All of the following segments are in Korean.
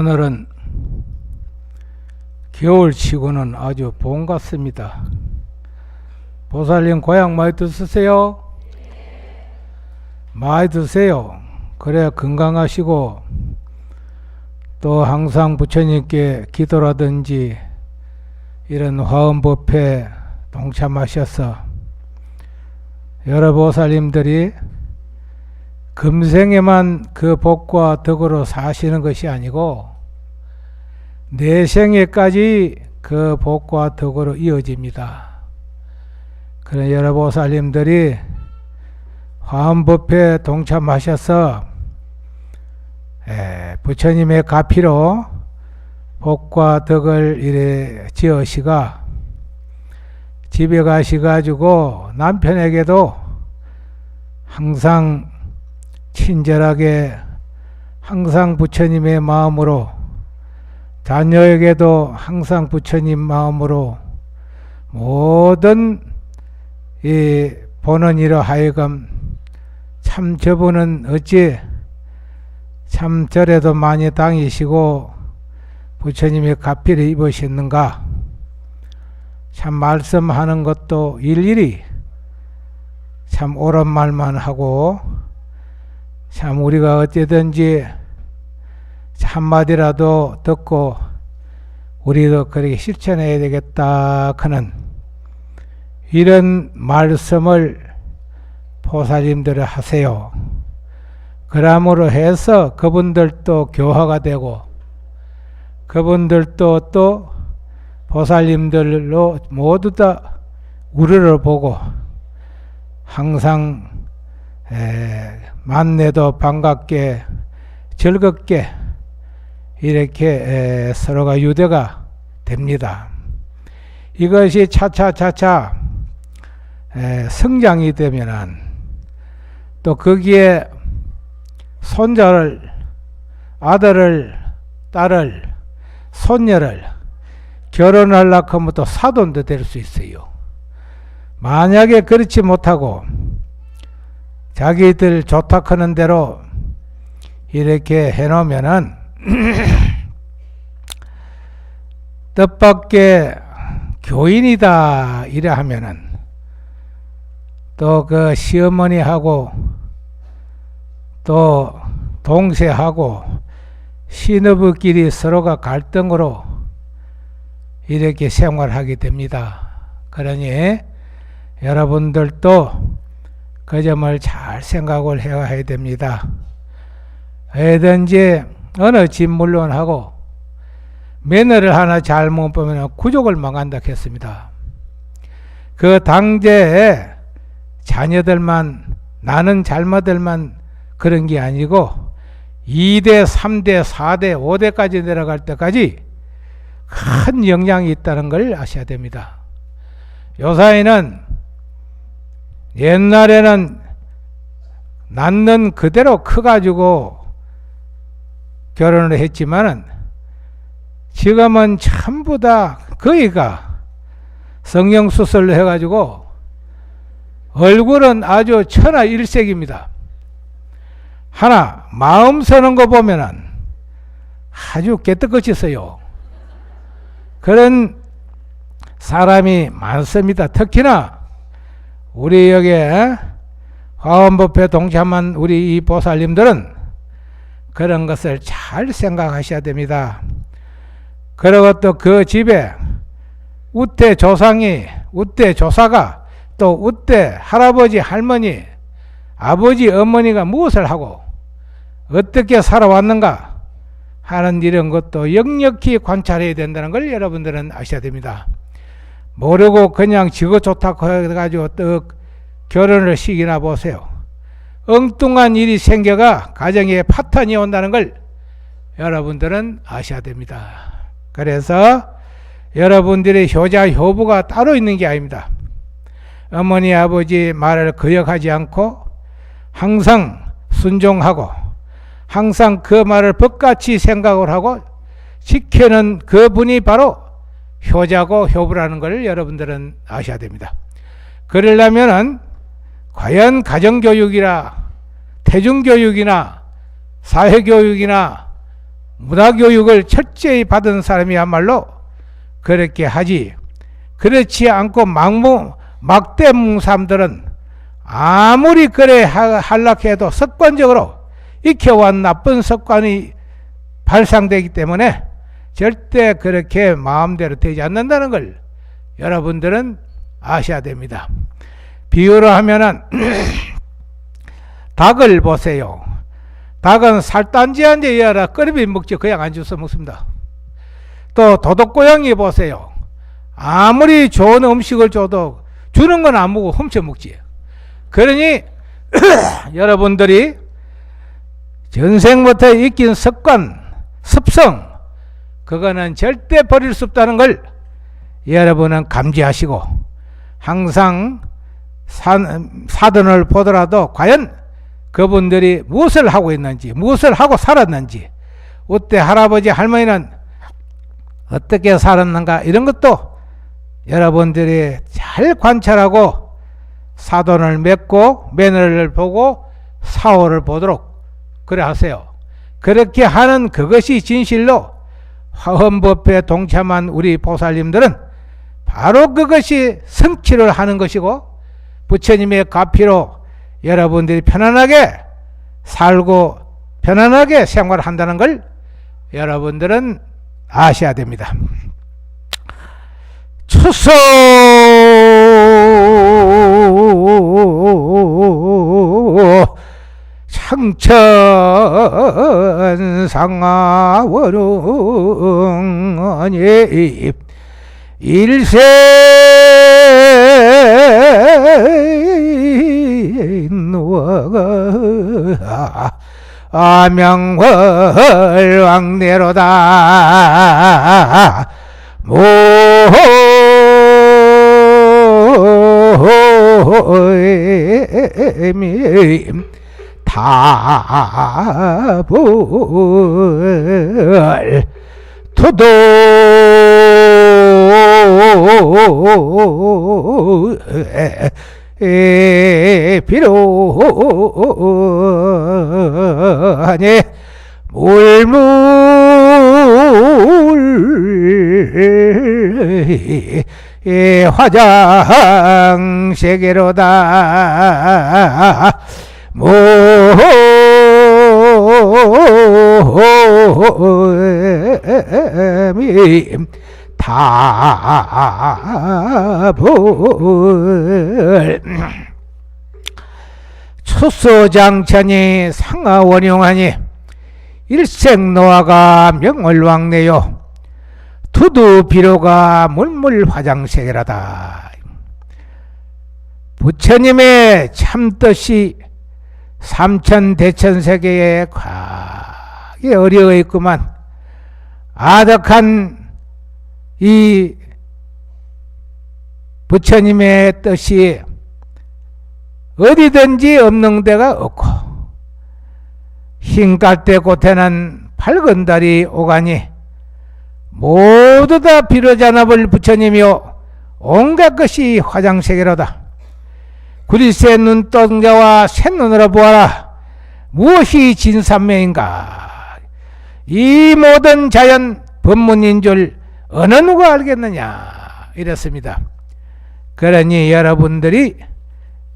오늘은 겨울치고는 아주 봄 같습니다. 보살님 고향 많이 드세요? 많이 드세요. 그래야 건강하시고 또 항상 부처님께 기도라든지 이런 화엄법회에 동참하셔서 여러 보살님들이 금생에만 그 복과 덕으로 사시는 것이 아니고 내생에까지 그 복과 덕으로 이어집니다. 그런 여러 보살님들이 화엄법회에 동참하셔서 부처님의 가피로 복과 덕을 이래 지으시가 집에 가시가지고 남편에게도 항상 친절하게 항상 부처님의 마음으로 자녀에게도 항상 부처님 마음으로 모든 이 보는 이로 하여금 참 저분은 어찌 참 절에도 많이 다니시고 부처님의 가피를 입으셨는가, 참 말씀하는 것도 일일이 참 옳은 말만 하고 참 우리가 어찌든지 한마디라도 듣고 우리도 그렇게 실천해야 되겠다 하는 이런 말씀을 보살님들을 하세요. 그러므로 해서 그분들도 교화가 되고 그분들도 또 보살님들로 모두 다 우리를 보고 항상 만나도 반갑게 즐겁게 이렇게 서로가 유대가 됩니다. 이것이 차차차차 성장이 되면은 또 거기에 손자를, 아들을, 딸을, 손녀를 결혼하려고 하면 또 사돈도 될 수 있어요. 만약에 그렇지 못하고 자기들 조탁하는 대로 이렇게 해놓으면은 뜻밖의 교인이다 이래 하면은 또 그 시어머니하고 또 동생하고 시누부끼리 서로가 갈등으로 이렇게 생활하게 됩니다. 그러니 여러분들도 그 점을 잘 생각을 해야 됩니다. 왜든지 어느 집 물론하고 며느리를 하나 잘못 보면 구족을 망한다 했습니다. 그 당대에 자녀들만 나는 잘못들만 그런 게 아니고 2대, 3대, 4대, 5대까지 내려갈 때까지 큰 영향이 있다는 걸 아셔야 됩니다. 요사이는 옛날에는 낳는 그대로 커가지고 결혼을 했지만은 지금은 전부 다 거의가 성형수술을 해가지고 얼굴은 아주 천하일색입니다. 하나 마음 서는 거 보면은 아주 깨끗이 써요. 그런 사람이 많습니다. 특히나 우리 여기 화엄법회 동참한 우리 이 보살님들은 그런 것을 잘 생각하셔야 됩니다. 그리고 또 그 집에 우태 조상이, 우태 조사가 또 우태 할아버지, 할머니, 아버지, 어머니가 무엇을 하고 어떻게 살아왔는가 하는 이런 것도 역력히 관찰해야 된다는 걸 여러분들은 아셔야 됩니다. 모르고 그냥 지고 좋다고 해가지고 또 결혼을 시키나 보세요. 엉뚱한 일이 생겨가 가정에 파탄이 온다는 걸 여러분들은 아셔야 됩니다. 그래서 여러분들의 효자, 효부가 따로 있는 게 아닙니다. 어머니, 아버지 말을 거역하지 않고 항상 순종하고 항상 그 말을 법같이 생각을 하고 지키는 그분이 바로 효자고 효부라는 것을 여러분들은 아셔야 됩니다. 그러려면은 과연 가정교육이나 태중교육이나 사회교육이나 문화교육을 철저히 받은 사람이야말로 그렇게 하지, 그렇지 않고 막대문 사람들은 아무리 그래 하락해도 습관적으로 익혀온 나쁜 습관이 발상되기 때문에 절대 그렇게 마음대로 되지 않는다는 걸 여러분들은 아셔야 됩니다. 비유로 하면은 닭을 보세요. 닭은 살단지 앉아야 끓이면 먹지 그냥 안 주워 먹습니다. 또 도둑고양이 보세요. 아무리 좋은 음식을 줘도 주는 건 안 먹고 훔쳐 먹지. 그러니 여러분들이 전생부터 익힌 습관, 습성, 그거는 절대 버릴 수 없다는 걸 여러분은 감지하시고 항상 사돈을 보더라도 과연 그분들이 무엇을 하고 있는지, 무엇을 하고 살았는지, 어때 할아버지 할머니는 어떻게 살았는가, 이런 것도 여러분들이 잘 관찰하고 사돈을 맺고 며느리를 보고 사오를 보도록 그래 하세요. 그렇게 하는 그것이 진실로 화엄법회에 동참한 우리 보살님들은 바로 그것이 성취를 하는 것이고 부처님의 가피로 여러분들이 편안하게 살고 편안하게 생활한다는 걸 여러분들은 아셔야 됩니다. 추석 창천상하원흥하니 일세 노아가 아명월 왕내로다 모임 다불 투도 비로하니 물물 화장세계로다 모임이 다불 추수장천이 상하원용하니 일생노화가 명월왕래요 두두비로가 물물화장세계라다. 부처님의 참뜻이 삼천대천세계에 과하게 어려워 있구만. 아득한 이 부처님의 뜻이 어디든지 없는 데가 없고 흰갈대 곳에는 밝은 달이 오가니 모두 다 비로자납을 부처님이요 온갖 것이 화장세계로다. 구리새 눈동자와 샛눈으로 보아라. 무엇이 진산명인가. 이 모든 자연 법문인 줄 어느 누가 알겠느냐 이랬습니다. 그러니 여러분들이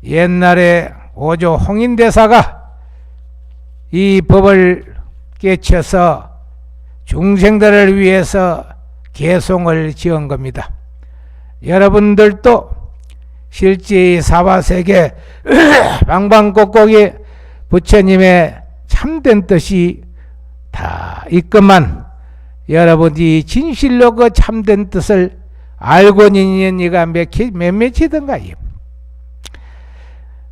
옛날에 오조 홍인대사가 이 법을 깨쳐서 중생들을 위해서 개송을 지은 겁니다. 여러분들도 실제 사바세계 방방곡곡에 부처님의 참된 뜻이 다 있건만 여러분이 진실로 그 참된 뜻을 알고 있는 이가 몇몇이든가.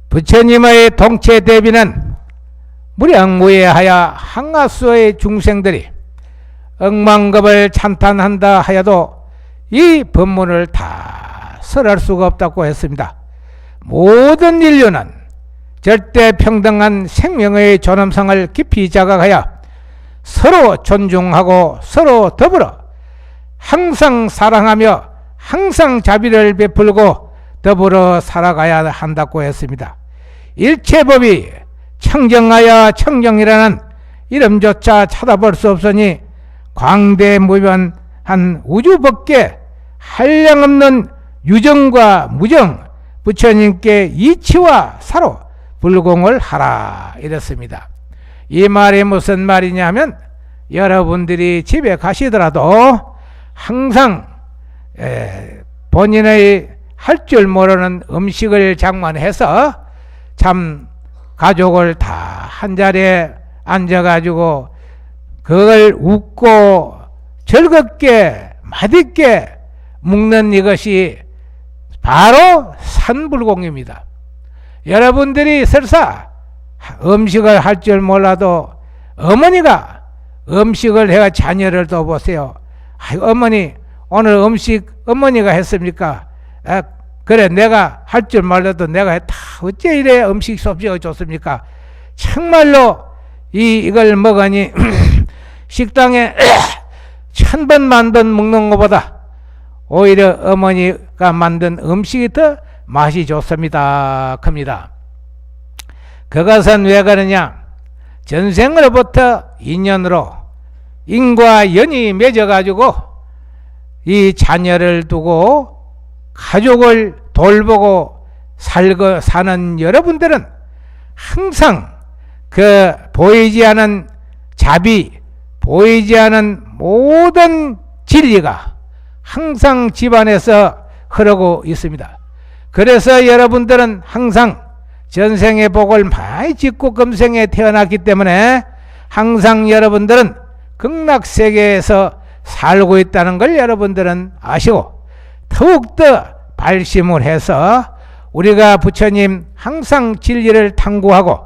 부처님의 동체 대비는 무량무예하여 항아수의 중생들이 억만급을 찬탄한다 하여도 이 법문을 다 설할 수가 없다고 했습니다. 모든 인류는 절대 평등한 생명의 존엄성을 깊이 자각하여 서로 존중하고 서로 더불어 항상 사랑하며 항상 자비를 베풀고 더불어 살아가야 한다고 했습니다. 일체법이 청정하여 청정이라는 이름조차 찾아볼 수 없으니 광대무변한 우주밖에 한량없는 유정과 무정 부처님께 이치와 사로 불공을 하라 이랬습니다. 이 말이 무슨 말이냐면 여러분들이 집에 가시더라도 항상 본인의 할 줄 모르는 음식을 장만해서 참 가족을 다 한자리에 앉아가지고 그걸 웃고 즐겁게 맛있게 먹는 이것이 바로 산불공입니다. 여러분들이 설사 음식을 할 줄 몰라도 어머니가 음식을 해가 자녀를 또 보세요. 어머니 오늘 음식 어머니가 했습니까? 그래 내가 할 줄 몰라도 내가 했다. 어째 이래 음식 솜씨가 좋습니까? 정말로 이걸 먹으니 식당에 1000번 만든 먹는 것보다 오히려 어머니가 만든 음식이 더 맛이 좋습니다. 큽니다. 그것은 왜 그러냐? 전생으로부터 인연으로 인과 연이 맺어가지고 이 자녀를 두고 가족을 돌보고 사는 여러분들은 항상 그 보이지 않은 자비, 보이지 않은 모든 진리가 항상 집안에서 흐르고 있습니다. 그래서 여러분들은 항상 전생의 복을 많이 짓고 금생에 태어났기 때문에 항상 여러분들은 극락세계에서 살고 있다는 걸 여러분들은 아시고 더욱더 발심을 해서 우리가 부처님 항상 진리를 탐구하고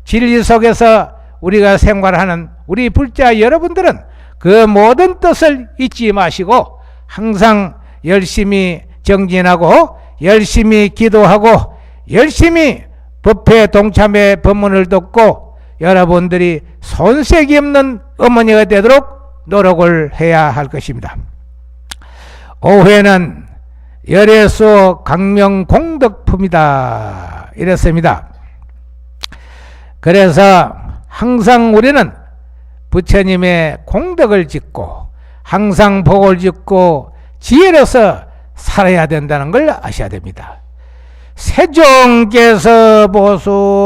진리 속에서 우리가 생활하는 우리 불자 여러분들은 그 모든 뜻을 잊지 마시고 항상 열심히 정진하고 열심히 기도하고 열심히 법회 동참회 법문을 듣고 여러분들이 손색이 없는 어머니가 되도록 노력을 해야 할 것입니다. 오후에는 열애수 강명 공덕품이다 이랬습니다. 그래서 항상 우리는 부처님의 공덕을 짓고 항상 복을 짓고 지혜로서 살아야 된다는 걸 아셔야 됩니다. 세종께서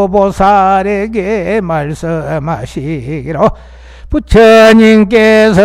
보수보살에게 말씀하시기로 부처님께서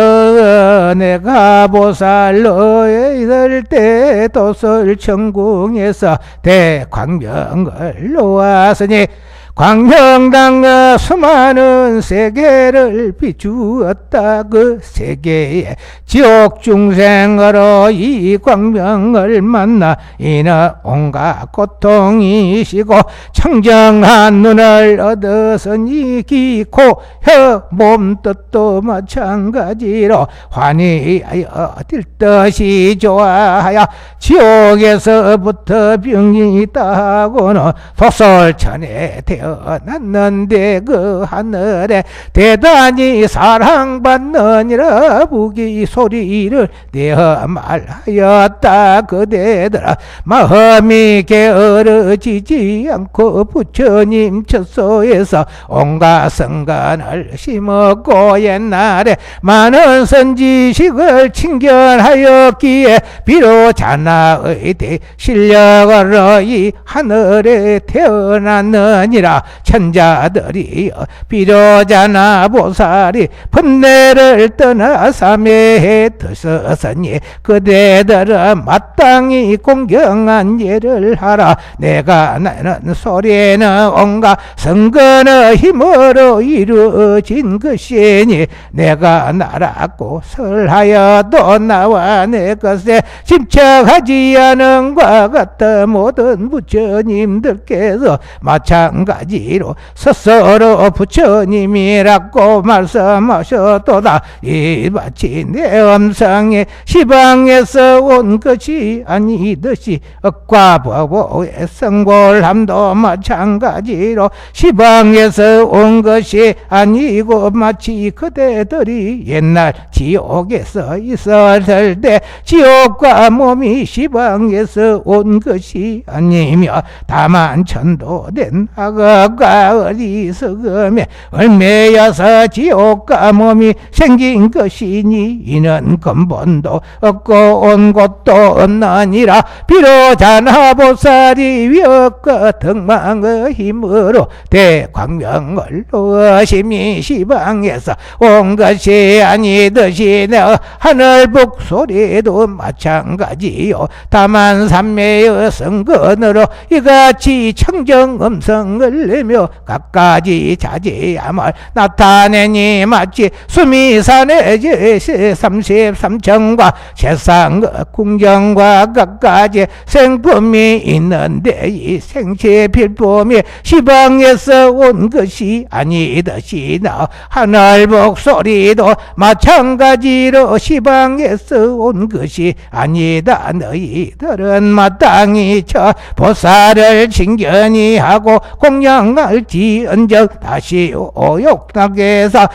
내가 보살로 있을 때 도설천궁에서 대광명을 놓았으니 광명당의 수많은 세계를 비추었다. 그 세계에 지옥 중생으로 이 광명을 만나 이는 온갖 고통이시고 청정한 눈을 얻었으니 기코 혀 몸뜻도 마찬가지로 환희하여 뛸듯이 좋아하여 지옥에서부터 병이 있다고는 도설천에 태어났는데 그 하늘에 대단히 사랑받느니라 부귀 소리를 내어 말하였다. 그대들아 마음이 게으르지지 않고 부처님 처소에서 온갖 성간을 심었고 옛날에 많은 선지식을 친견하였기에 비록 자나의 실력으로 이 하늘에 태어났느니라. 천자들이 비로자나 보살이 번뇌를 떠나 삼회에 드셨으니 그대들은 마땅히 공경한 예를 하라. 내가 나는 소리는 온갖 성근의 힘으로 이루어진 것이니 내가 나라고 설하여도 나와 내 것에 침착하지 않은 과 같다. 모든 부처님들께서 마찬가지로 스스로 부처님이라고 말씀하셨도다. 이 마치 내 음성에 시방에서 온 것이 아니듯이 억과 법의 성불함도 마찬가지로 시방에서 온 것이 아니고 마치 그대들이 옛날 지옥에서 있었을 때 지옥과 몸이 시방에서 온 것이 아니며 다만 천도된 악을 너가 어리석음에 얼매여서 지옥과 몸이 생긴 것이니 이는 근본도 없고 온 곳도 없나니라. 비로자나 보살이 위협과 덕망의 힘으로 대광명을 의심이 시방에서 온 것이 아니듯이 내 하늘 북소리도 마찬가지요. 다만 삼매의 성근으로 이같이 청정음성을 내며 갖가지 자제야말 나타내니 마치 수미산의 제세 33청과 세상 궁정과 갖가지 생품이 있는데 이 생체 필품이 시방에서 온 것이 아니듯이 나 하늘 목소리도 마찬가지로 시방에서 온 것이 아니다. 너희들은 마땅히 저 보살을 진견히 하고 공양할지언정 다시 오욕락에서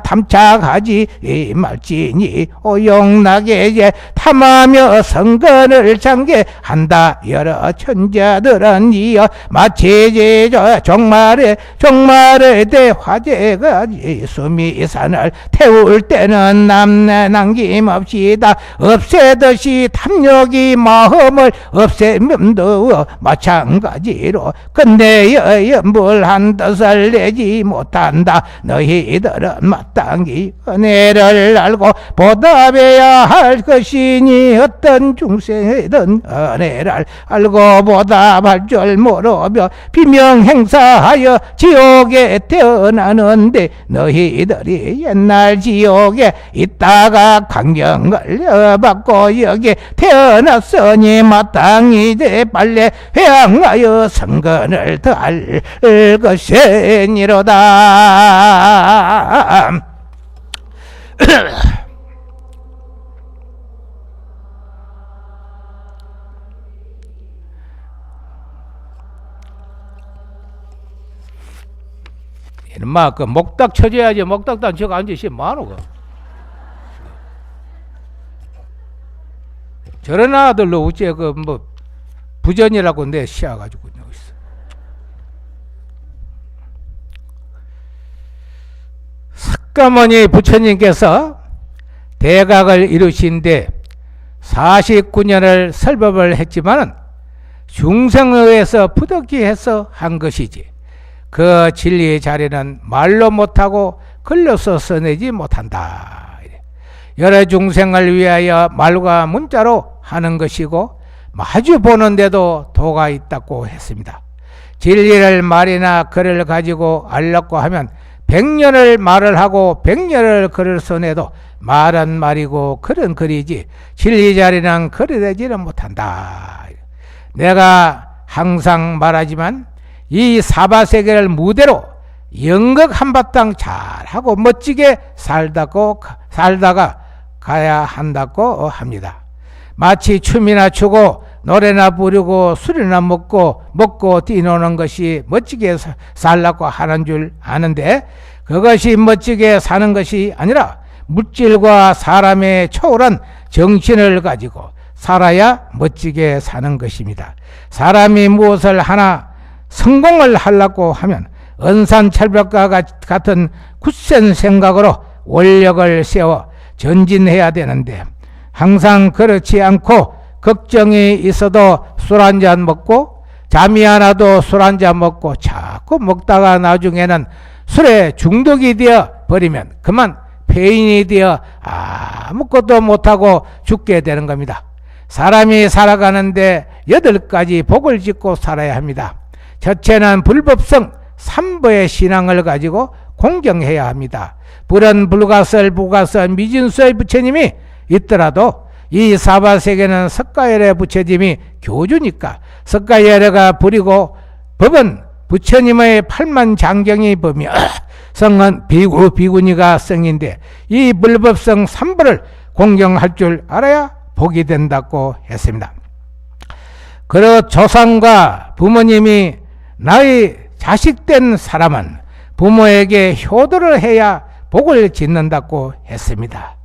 탐착하지 말지니 오욕락에 탐하며 성근을 장계한다. 여러 천자들은 이어 마치 종말의 대화제가 수미산을 태울 때는 남김없이 다 없애듯이 탐욕이 마음을 없애면도 마찬가지로 근대의 연불한 뜻을 내지 못한다. 너희들은 마땅히 은혜를 알고 보답해야 할 것이니 어떤 중생이든 은혜를 알고 보답할 줄 모르며 비명행사하여 지옥에 태어나는데 너희들이 옛날 지옥에 있다가 강경을 받고 여기 태어났으니 마땅히 빨리 회항하여 성근을 더할 것이니로다. 인마 그 목닥 쳐줘야지. 목닥도 안 쳐가 앉으시 뭐하노? 저런 아들로 어째 그 뭐 부전이라고 내 시아가지고 있어. 석가모니 부처님께서 대각을 이루신데 49년을 설법을 했지만은 중생의에서 부득이 해서 한 것이지 그 진리의 자리는 말로 못하고 글로서 써내지 못한다. 여러 중생을 위하여 말과 문자로 하는 것이고 마주 보는데도 도가 있다고 했습니다. 진리를 말이나 글을 가지고 알려고 하면 100년을 말을 하고 100년을 글을 써내도 말은 말이고 글은 글이지 진리 자리는 글이 되지는 못한다. 내가 항상 말하지만 이 사바세계를 무대로 연극 한바탕 잘하고 멋지게 살다가 가야 한다고 합니다. 마치 춤이나 추고 노래나 부르고 술이나 먹고 뛰노는 것이 멋지게 살라고 하는 줄 아는데 그것이 멋지게 사는 것이 아니라 물질과 사람의 초월한 정신을 가지고 살아야 멋지게 사는 것입니다. 사람이 무엇을 하나 성공을 하려고 하면 은산철벽과 같은 굳센 생각으로 원력을 세워 전진해야 되는데 항상 그렇지 않고 걱정이 있어도 술 한잔 먹고 잠이 안 와도 술 한잔 먹고 자꾸 먹다가 나중에는 술에 중독이 되어 버리면 그만 폐인이 되어 아무것도 못하고 죽게 되는 겁니다. 사람이 살아가는데 8가지 복을 짓고 살아야 합니다. 첫째는 불법성 3보의 신앙을 가지고 공경해야 합니다. 불은 불가설, 부가설, 미진수의 부처님이 있더라도 이 사바세계는 석가열의 부처님이 교주니까 석가열애가 불이고 법은 부처님의 8만 장경이 법이며 성은 비구니가 성인데 이 불법성 3보를 공경할 줄 알아야 복이 된다고 했습니다. 그리고 조상과 부모님이 나의 자식된 사람은 부모에게 효도를 해야 복을 짓는다고 했습니다.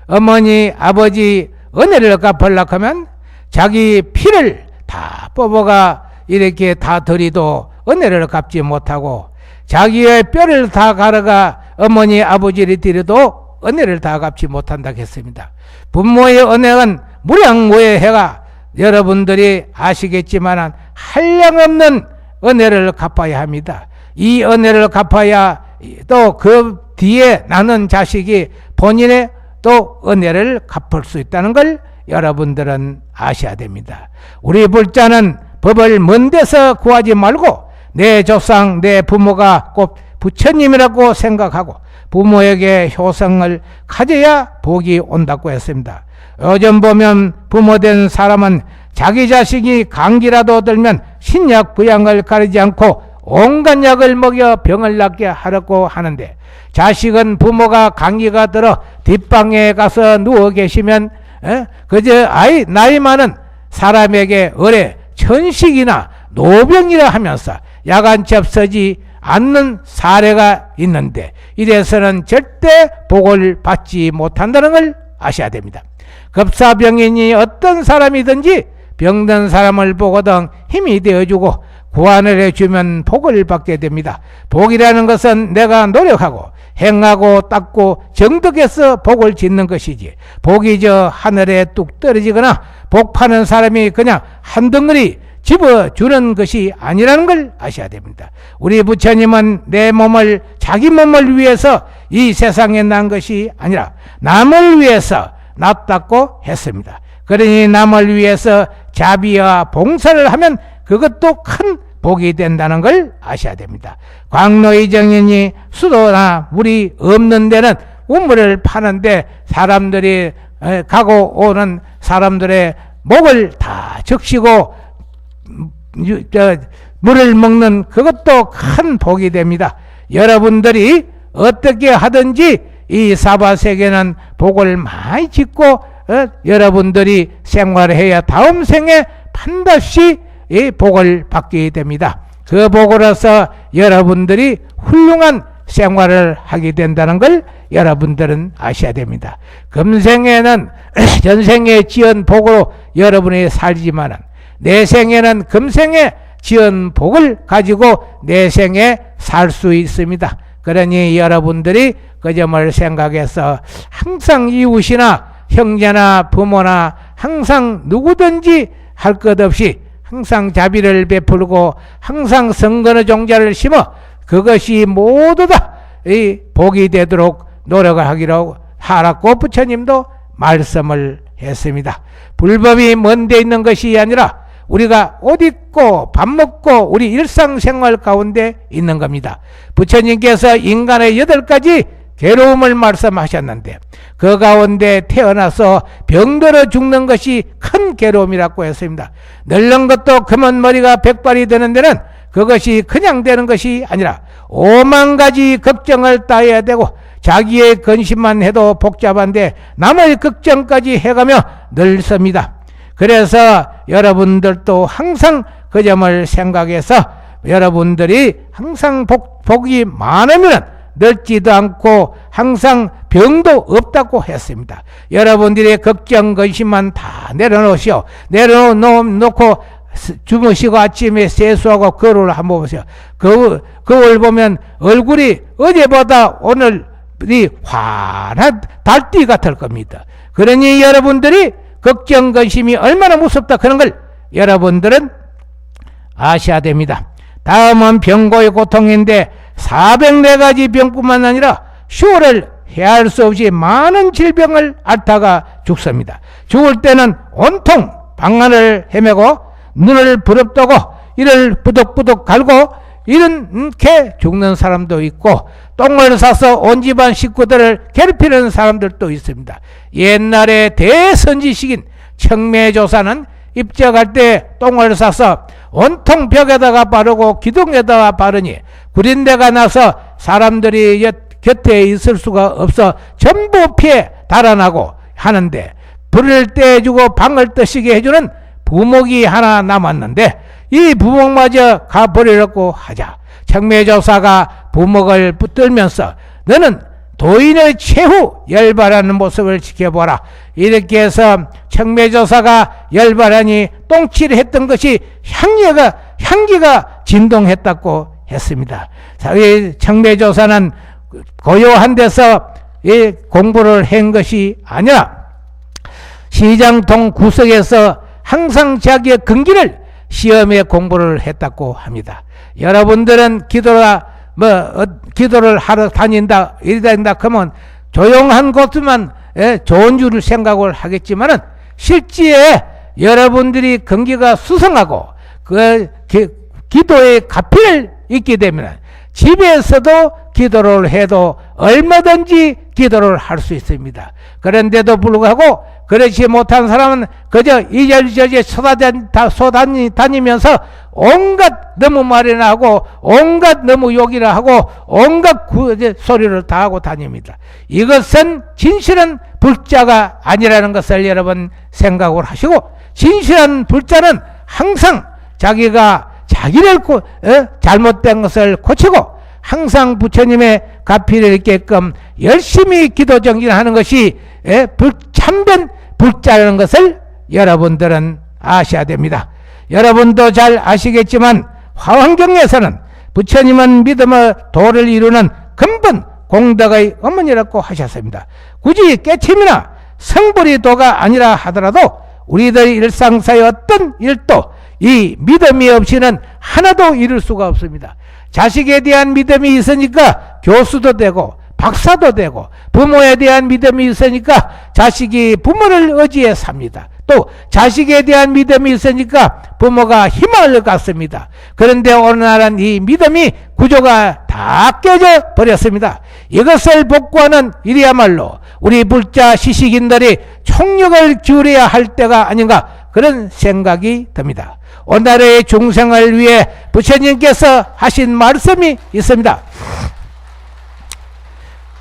어머니, 아버지 은혜를 갚으려고 하면 자기 피를 다 뽑아가 이렇게 다 드리도 은혜를 갚지 못하고 자기의 뼈를 다 갈아가 어머니 아버지를 드려도 은혜를 다 갚지 못한다 했습니다. 부모의 은혜는 무량무의 해가 여러분들이 아시겠지만 한량없는 은혜를 갚아야 합니다. 이 은혜를 갚아야 또 그 뒤에 나는 자식이 본인의 또 은혜를 갚을 수 있다는 걸 여러분들은 아셔야 됩니다. 우리 불자는 법을 먼 데서 구하지 말고 내 조상, 내 부모가 꼭 부처님이라고 생각하고 부모에게 효성을 가져야 복이 온다고 했습니다. 요즘 보면 부모된 사람은 자기 자식이 감기라도 들면 신약 부양을 가리지 않고 온갖 약을 먹여 병을 낫게 하려고 하는데, 자식은 부모가 감기가 들어 뒷방에 가서 누워 계시면 그저 나이 많은 사람에게 의뢰 천식이나 노병이라 하면서 약한첩 서지 않는 사례가 있는데, 이래서는 절대 복을 받지 못한다는 걸 아셔야 됩니다. 급사병인이 어떤 사람이든지 병든 사람을 보거든 힘이 되어주고 구안을 해주면 복을 받게 됩니다. 복이라는 것은 내가 노력하고 행하고 닦고 정덕해서 복을 짓는 것이지, 복이 저 하늘에 뚝 떨어지거나 복 파는 사람이 그냥 한 덩어리 집어주는 것이 아니라는 걸 아셔야 됩니다. 우리 부처님은 내 몸을, 자기 몸을 위해서 이 세상에 난 것이 아니라 남을 위해서 났다고 했습니다. 그러니 남을 위해서 자비와 봉사를 하면 그것도 큰 복이 된다는 걸 아셔야 됩니다. 광로의 정인이 수도나 물이 없는 데는 우물을 파는데 사람들이 가고 오는 사람들의 목을 다 적시고 물을 먹는 그것도 큰 복이 됩니다. 여러분들이 어떻게 하든지 이 사바세계는 복을 많이 짓고 여러분들이 생활해야 다음 생에 반드시 이 복을 받게 됩니다. 그 복으로서 여러분들이 훌륭한 생활을 하게 된다는 걸 여러분들은 아셔야 됩니다. 금생에는 전생에 지은 복으로 여러분이 살지만 내생에는 금생에 지은 복을 가지고 내생에 살 수 있습니다. 그러니 여러분들이 그 점을 생각해서 항상 이웃이나 형제나 부모나 항상 누구든지 할 것 없이 항상 자비를 베풀고 항상 성건의 종자를 심어 그것이 모두 다 이 복이 되도록 노력을 하기로 하라고 부처님도 말씀을 했습니다. 불법이 먼 데 있는 것이 아니라 우리가 옷 입고 밥 먹고 우리 일상생활 가운데 있는 겁니다. 부처님께서 인간의 8가지 괴로움을 말씀하셨는데 그 가운데 태어나서 병들어 죽는 것이 큰 괴로움이라고 했습니다. 늙는 것도 검은 머리가 백발이 되는 데는 그것이 그냥 되는 것이 아니라 5만 가지 걱정을 따야 되고 자기의 근심만 해도 복잡한데 남의 걱정까지 해가며 늙습니다. 그래서 여러분들도 항상 그 점을 생각해서 여러분들이 항상 복이 많으면 늙지도 않고 항상 병도 없다고 했습니다. 여러분들의 걱정 근심만 다 내려놓으시오. 내려놓고 주무시고 아침에 세수하고 거울을 한번 보세요. 거울 보면 얼굴이 어제보다 오늘이 환한 달띠 같을 겁니다. 그러니 여러분들이 걱정 근심이 얼마나 무섭다 그런 걸 여러분들은 아셔야 됩니다. 다음은 병고의 고통인데 404가지 병뿐만 아니라 휴를 헤아릴 수 없이 많은 질병을 앓다가 죽습니다. 죽을 때는 온통 방안을 헤매고 눈을 부릅뜨고 이를 부덕부덕 갈고 이렇게 죽는 사람도 있고 똥을 싸서 온 집안 식구들을 괴롭히는 사람들도 있습니다. 옛날에 대선지식인 청매조사는 입적할 때 똥을 싸서 온통 벽에다가 바르고 기둥에다가 바르니 구린내가 나서 사람들이 곁에 있을 수가 없어 전부 피해 달아나고 하는데 불을 떼주고 방을 뜨시게 해주는 부목이 하나 남았는데 이 부목마저 가버리려고 하자 청매조사가 부목을 붙들면서 너는 도인의 최후 열발하는 모습을 지켜보라 이렇게 해서 청매조사가 열발하니 똥칠을 했던 것이 향기가 진동했다고 했습니다. 이 청매조사는 고요한 데서 이 공부를 한 것이 아니라 시장통 구석에서 항상 자기의 근기를 시험에 공부를 했다고 합니다. 여러분들은 기도를 하러 다닌다, 이런다 하면 조용한 곳만 좋은 줄을 생각을 하겠지만은 실제에 여러분들이 근기가 수성하고 그 기도의 가피를 있게 되면 집에서도 기도를 해도 얼마든지 기도를 할 수 있습니다. 그런데도 불구하고 그렇지 못한 사람은 그저 이저저저 쏟아다니면서 온갖 너무 말이나 하고 온갖 너무 욕이나 하고 온갖 소리를 다 하고 다닙니다. 이것은 진실한 불자가 아니라는 것을 여러분 생각을 하시고, 진실한 불자는 항상 자기가 자기를 잘못된 것을 고치고 항상 부처님의 가피를 있게끔 열심히 기도 정진하는 것이 참된 불자라는 것을 여러분들은 아셔야 됩니다. 여러분도 잘 아시겠지만 화엄경에서는 부처님은 믿음의 도를 이루는 근본 공덕의 어머니라고 하셨습니다. 굳이 깨침이나 성불이 도가 아니라 하더라도 우리들 일상사의 어떤 일도 이 믿음이 없이는 하나도 이룰 수가 없습니다. 자식에 대한 믿음이 있으니까 교수도 되고 박사도 되고, 부모에 대한 믿음이 있으니까 자식이 부모를 의지해 삽니다. 또 자식에 대한 믿음이 있으니까 부모가 희망을 갖습니다. 그런데 오늘날은 이 믿음이 구조가 다 깨져 버렸습니다. 이것을 복구하는 일이야말로 우리 불자 시식인들이 총력을 기울여야 할 때가 아닌가, 그런 생각이 듭니다. 오늘의 중생을 위해 부처님께서 하신 말씀이 있습니다.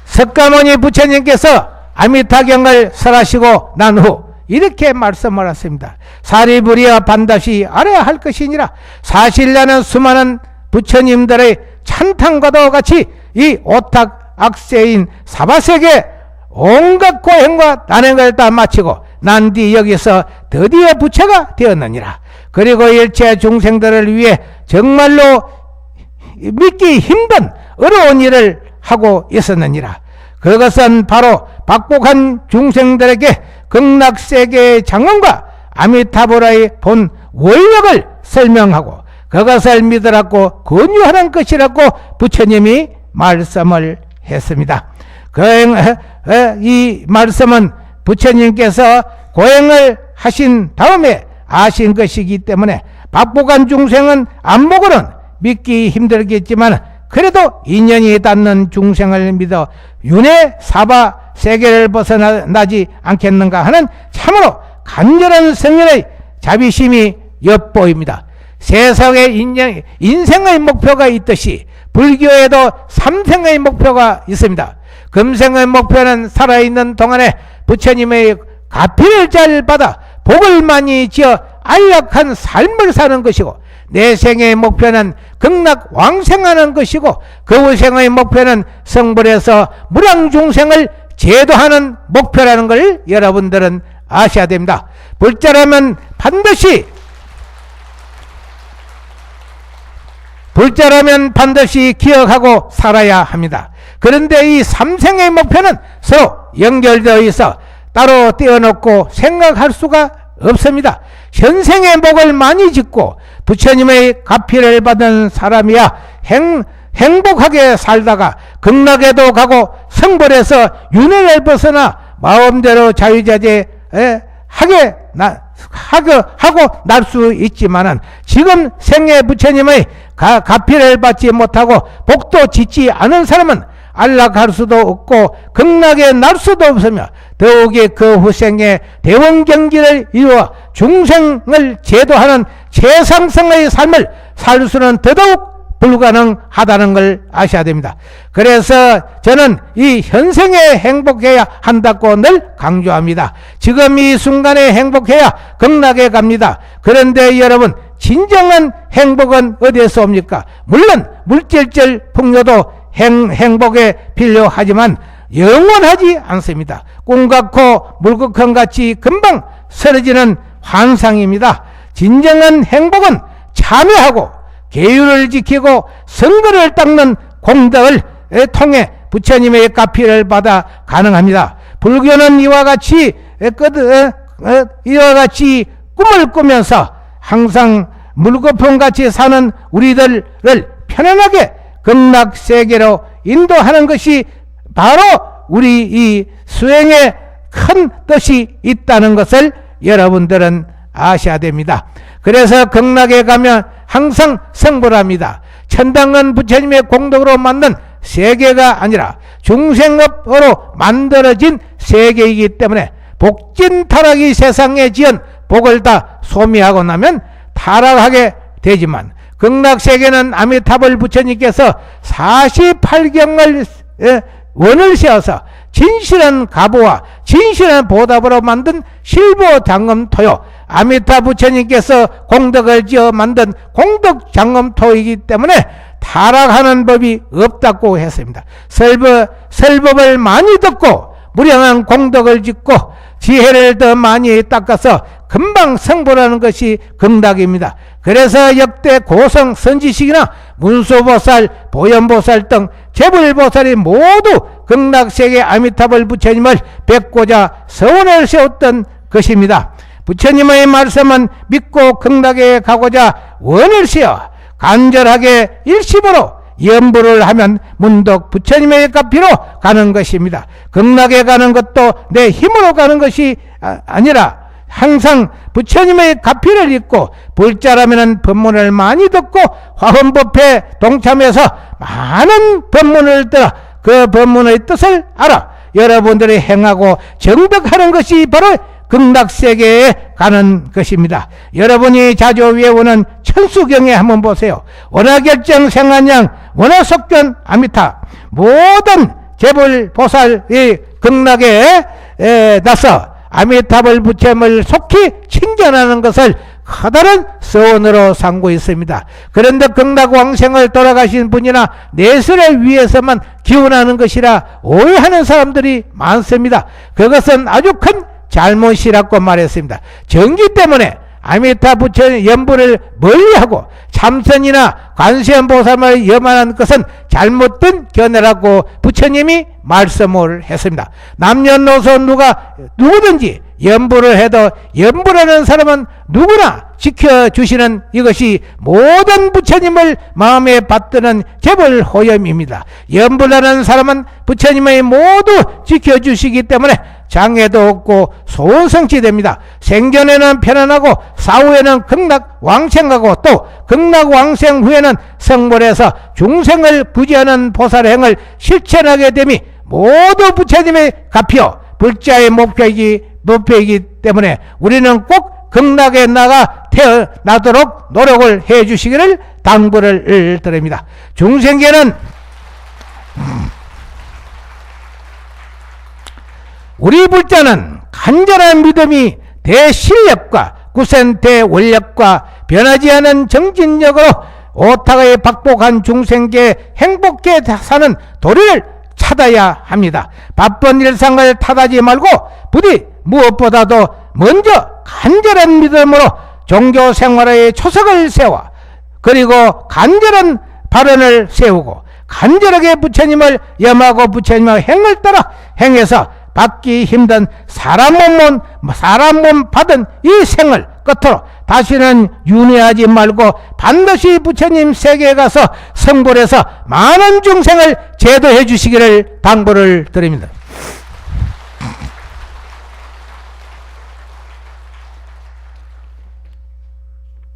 석가모니 부처님께서 아미타경을 설하시고 난 후 이렇게 말씀을 하십니다. 사리부리와 반드시 알아야 할 것이니라. 사실 나는 수많은 부처님들의 찬탄과도 같이 이 오탁 악세인 사바세계 온갖 고행과 난행을 다 마치고 난 뒤 여기서 드디어 부처가 되었느니라. 그리고 일체 중생들을 위해 정말로 믿기 힘든 어려운 일을 하고 있었느니라. 그것은 바로 박복한 중생들에게 극락세계의 장엄과 아미타불라의 본 원력을 설명하고 그것을 믿으라고 권유하는 것이라고 부처님이 말씀을 했습니다. 이 말씀은 부처님께서 고행을 하신 다음에 아신 것이기 때문에 박복한 중생은 안목으로는 믿기 힘들겠지만 그래도 인연이 닿는 중생을 믿어 윤회 사바 세계를 벗어나지 않겠는가 하는 참으로 간절한 성현의 자비심이 엿보입니다. 세상에 인생의 목표가 있듯이 불교에도 삼생의 목표가 있습니다. 금생의 목표는 살아있는 동안에 부처님의 가피를 잘 받아 복을 많이 지어 안락한 삶을 사는 것이고, 내생의 목표는 극락 왕생하는 것이고, 그 후생의 목표는 성불에서 무량중생을 제도하는 목표라는 걸 여러분들은 아셔야 됩니다. 불자라면 반드시 기억하고 살아야 합니다. 그런데 이 삼생의 목표는 서로 연결되어 있어 따로 떼어놓고 생각할 수가 없습니다. 현생의 복을 많이 짓고 부처님의 가피를 받은 사람이야 행복하게 살다가 극락에도 가고 성불에서 윤회를 벗어나 마음대로 자유자재 하고 날 수 있지만은 지금 생애 부처님의 가피를 받지 못하고 복도 짓지 않은 사람은 안락할 수도 없고 극락에 날 수도 없으며 더욱이 그 후생에 대원경지를 이루어 중생을 제도하는 최상승의 삶을 살 수는 더더욱 불가능하다는 걸 아셔야 됩니다. 그래서 저는 이 현생에 행복해야 한다고 늘 강조합니다. 지금 이 순간에 행복해야 극락에 갑니다. 그런데 여러분, 진정한 행복은 어디에서 옵니까? 물론 물질적 풍요도 행복에 필요하지만 영원하지 않습니다. 꿈같고 물극형같이 금방 사라지는 환상입니다. 진정한 행복은 참여하고 계율을 지키고 선거를 닦는 공덕을 통해 부처님의 가피를 받아 가능합니다. 불교는 이와 같이 꿈을 꾸면서 항상 물거품같이 사는 우리들을 편안하게 극락세계로 인도하는 것이 바로 우리 이 수행에 큰 뜻이 있다는 것을 여러분들은 아셔야 됩니다. 그래서 극락에 가면 항상 성불을 합니다. 천당은 부처님의 공덕으로 만든 세계가 아니라 중생업으로 만들어진 세계이기 때문에 복진타락이 세상에 지은 복을 다 소미하고 나면 타락하게 되지만, 극락세계는 아미타불 부처님께서 48경을 원을 세워서 진실한 가보와 진실한 보답으로 만든 실보장엄토요, 아미타 부처님께서 공덕을 지어 만든 공덕장엄토이기 때문에 타락하는 법이 없다고 했습니다. 설법을 많이 듣고 무량한 공덕을 짓고 지혜를 더 많이 닦아서 금방 성불하는 것이 극락입니다. 그래서 역대 고성 선지식이나 문수보살, 보현보살 등 재불보살이 모두 극락세계 아미타불 부처님을 뵙고자 서원을 세웠던 것입니다. 부처님의 말씀은 믿고 극락에 가고자 원을 세워 간절하게 일심으로 염불을 하면 문득 부처님의 가피로 가는 것입니다. 극락에 가는 것도 내 힘으로 가는 것이 아니라 항상 부처님의 가피를 잊고 불자라면 법문을 많이 듣고 화엄법회에 동참해서 많은 법문을 들어 그 법문의 뜻을 알아 여러분들이 행하고 정덕하는 것이 바로 극락세계에 가는 것입니다. 여러분이 자주 외우는 천수경에 한번 보세요. 원하결정 생한양 원하속견 아미타, 모든 재불보살이 극락에 나서 아미타불 부처님을 속히 칭찬하는 것을 커다란 서원으로 삼고 있습니다. 그런데 극락왕생을 돌아가신 분이나 내설을 위해서만 기원하는 것이라 오해하는 사람들이 많습니다. 그것은 아주 큰 잘못이라고 말했습니다. 정기 때문에 아미타 부처님 염불을 멀리하고 참선이나 관세음보살을 염하는 것은 잘못된 견해라고 부처님이 말씀을 했습니다. 남녀노소 누구든지 염불을 해도 염불하는 사람은 누구나 지켜주시는 이것이 모든 부처님을 마음에 받드는 재불호염입니다. 염불하는 사람은 부처님의 모두 지켜주시기 때문에 장애도 없고 소원성취됩니다. 생전에는 편안하고 사후에는 극락왕생하고 또 극락왕생 후에는 성불해서 중생을 구제하는 보살행을 실천하게 됨이 모두 부처님의 가피요 불자의 목표이기 때문에 우리는 꼭 극락에 나가 태어나도록 노력을 해 주시기를 당부를 드립니다. 중생계는 우리 불자는 간절한 믿음이 대실력과 구센 대원력과 변하지 않은 정진력으로 오타가에 박복한 중생계 행복해 사는 도리를 찾아야 합니다. 바쁜 일상을 탓하지 말고 부디 무엇보다도 먼저 간절한 믿음으로 종교 생활의 초석을 세워 그리고 간절한 발언을 세우고 간절하게 부처님을 염하고 부처님의 행을 따라 행해서 받기 힘든 사람 몸 받은 이 생을 끝으로 다시는 윤회하지 말고 반드시 부처님 세계에 가서 성불해서 많은 중생을 제도해 주시기를 당부를 드립니다.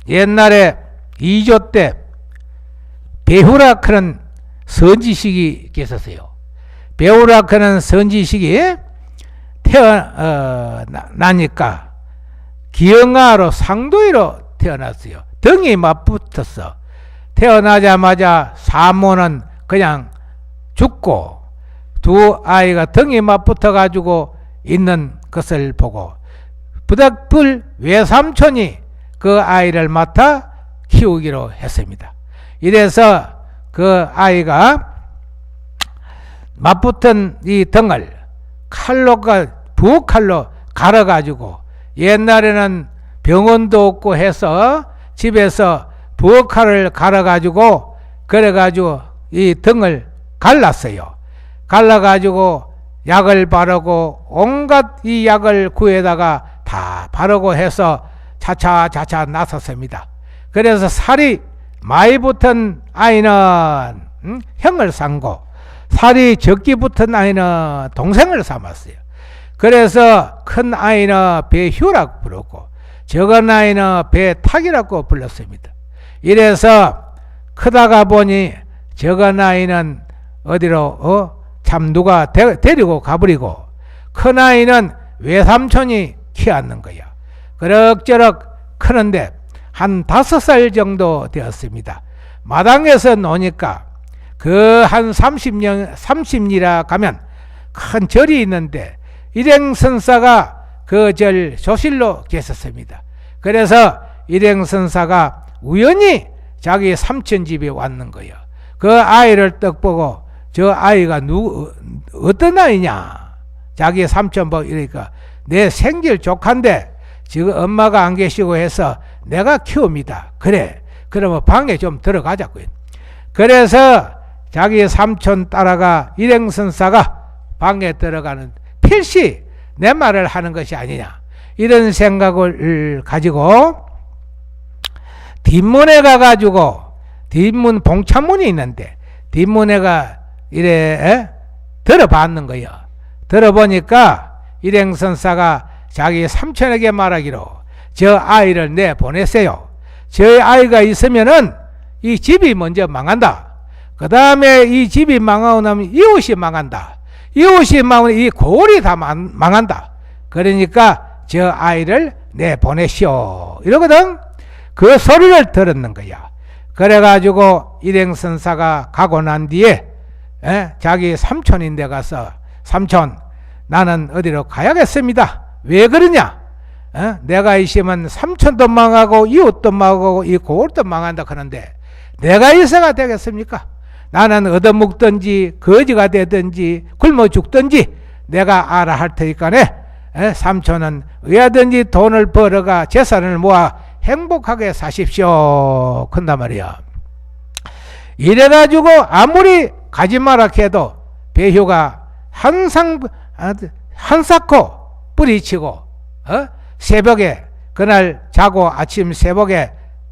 옛날에 2조 때 배후라크는 선지식이 계셨어요. 배후라크는 선지식이 태어나니까 기영아로 상도이로 태어났어요. 등이 맞붙었어. 태어나자마자 사모는 그냥 죽고 두 아이가 등이 맞붙어 가지고 있는 것을 보고 부닥불 외삼촌이 그 아이를 맡아 키우기로 했습니다. 이래서 그 아이가 맞붙은 이 등을 부엌칼로 갈아가지고 옛날에는 병원도 없고 해서 집에서 부엌칼을 갈아가지고 그래가지고 이 등을 갈랐어요. 갈라가지고 약을 바르고 온갖 이 약을 구에다가 다 바르고 해서 차차차차 나섰습니다. 그래서 살이 많이 붙은 아이는 형을 삼고 살이 적게 붙은 아이는 동생을 삼았어요. 그래서 큰 아이는 배휴라고 부르고 적은 아이는 배탁이라고 불렀습니다. 이래서 크다가 보니 적은 아이는 어디로 참 누가 데리고 가버리고 큰 아이는 외삼촌이 키웠는 거야. 그럭저럭 크는데 한 5살 정도 되었습니다. 마당에서 노니까 그 한 30리라 가면 큰 절이 있는데 일행선사가 그 절 조실로 계셨습니다. 그래서 일행선사가 우연히 자기 삼촌 집에 왔는 거예요. 그 아이를 딱 보고 저 아이가 어떤 아이냐? 자기 삼촌 보고 이러니까 내 생길 조카인데 지금 엄마가 안 계시고 해서 내가 키웁니다. 그래. 그러면 방에 좀 들어가자고요. 그래서 자기 삼촌 따라가 일행선사가 방에 들어가는 필시 내 말을 하는 것이 아니냐. 이런 생각을 가지고 뒷문에 가가지고 뒷문 봉창문이 있는데 뒷문에가 이래 들어봤는 거예요. 들어보니까 일행선사가 자기 삼촌에게 말하기로 저 아이를 내보내세요. 저 아이가 있으면은 이 집이 먼저 망한다. 그 다음에 이 집이 망하고 나면 이웃이 망한다. 이웃이 망하면 이 고을이 다 망한다. 그러니까 저 아이를 내보내시오. 이러거든. 그 소리를 들었는 거야. 그래가지고 일행선사가 가고 난 뒤에 자기 삼촌인데 가서 삼촌 나는 어디로 가야겠습니다. 왜 그러냐? 내가 있으면 삼촌도 망하고 이웃도 망하고 이 고을도 망한다 하는데 내가 있어가 되겠습니까? 나는 얻어먹든지 거지가 되든지 굶어 죽든지 내가 알아 할 테니까네. 삼촌은 어디든지 돈을 벌어가 재산을 모아 행복하게 사십시오. 큰단 말이야. 이래가지고 아무리 가지 마라 해도 배효가 항상 한사코 뿌리치고 새벽에 그날 자고 아침 새벽에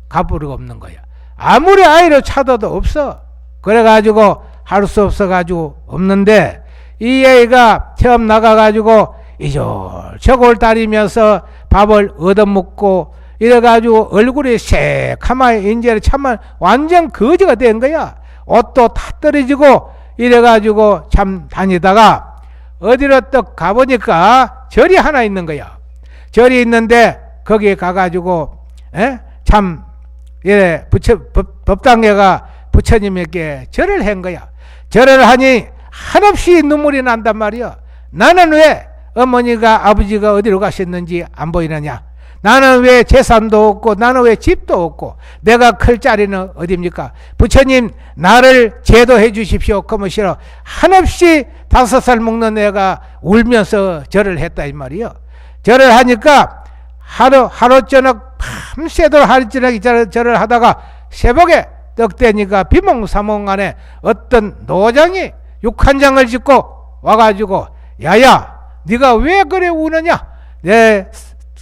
가버리고 없는 거야. 아무리 아이를 찾아도 없어. 그래가지고 할 수 없어가지고 없는데 이 애가 처음 나가가지고 이저저걸 다니면서 밥을 얻어먹고 이래가지고 얼굴이 새카마에 이제 참말 완전 거지가 된 거야. 옷도 다 떨어지고 이래가지고 참 다니다가 어디로 또 가보니까 절이 하나 있는 거야. 절이 있는데 거기에 가가지고 참 예, 법당회가 부처님에게 절을 한 거야. 절을 하니 한없이 눈물이 난단 말이야. 나는 왜 어머니가 아버지가 어디로 가셨는지 안 보이느냐? 나는 왜 재산도 없고 나는 왜 집도 없고 내가 클 자리는 어디입니까? 부처님 나를 제도해 주십시오. 그러면 싫어. 한없이 5살 먹는 애가 울면서 절을 했다 이 말이요. 절을 하니까 하루 저녁 밤새도록 하루 저녁 절을 하다가 새벽에 떡 되니까 비몽사몽간에 어떤 노장이 6한장을 짓고 와가지고 야야 네가 왜 그래 우느냐? 네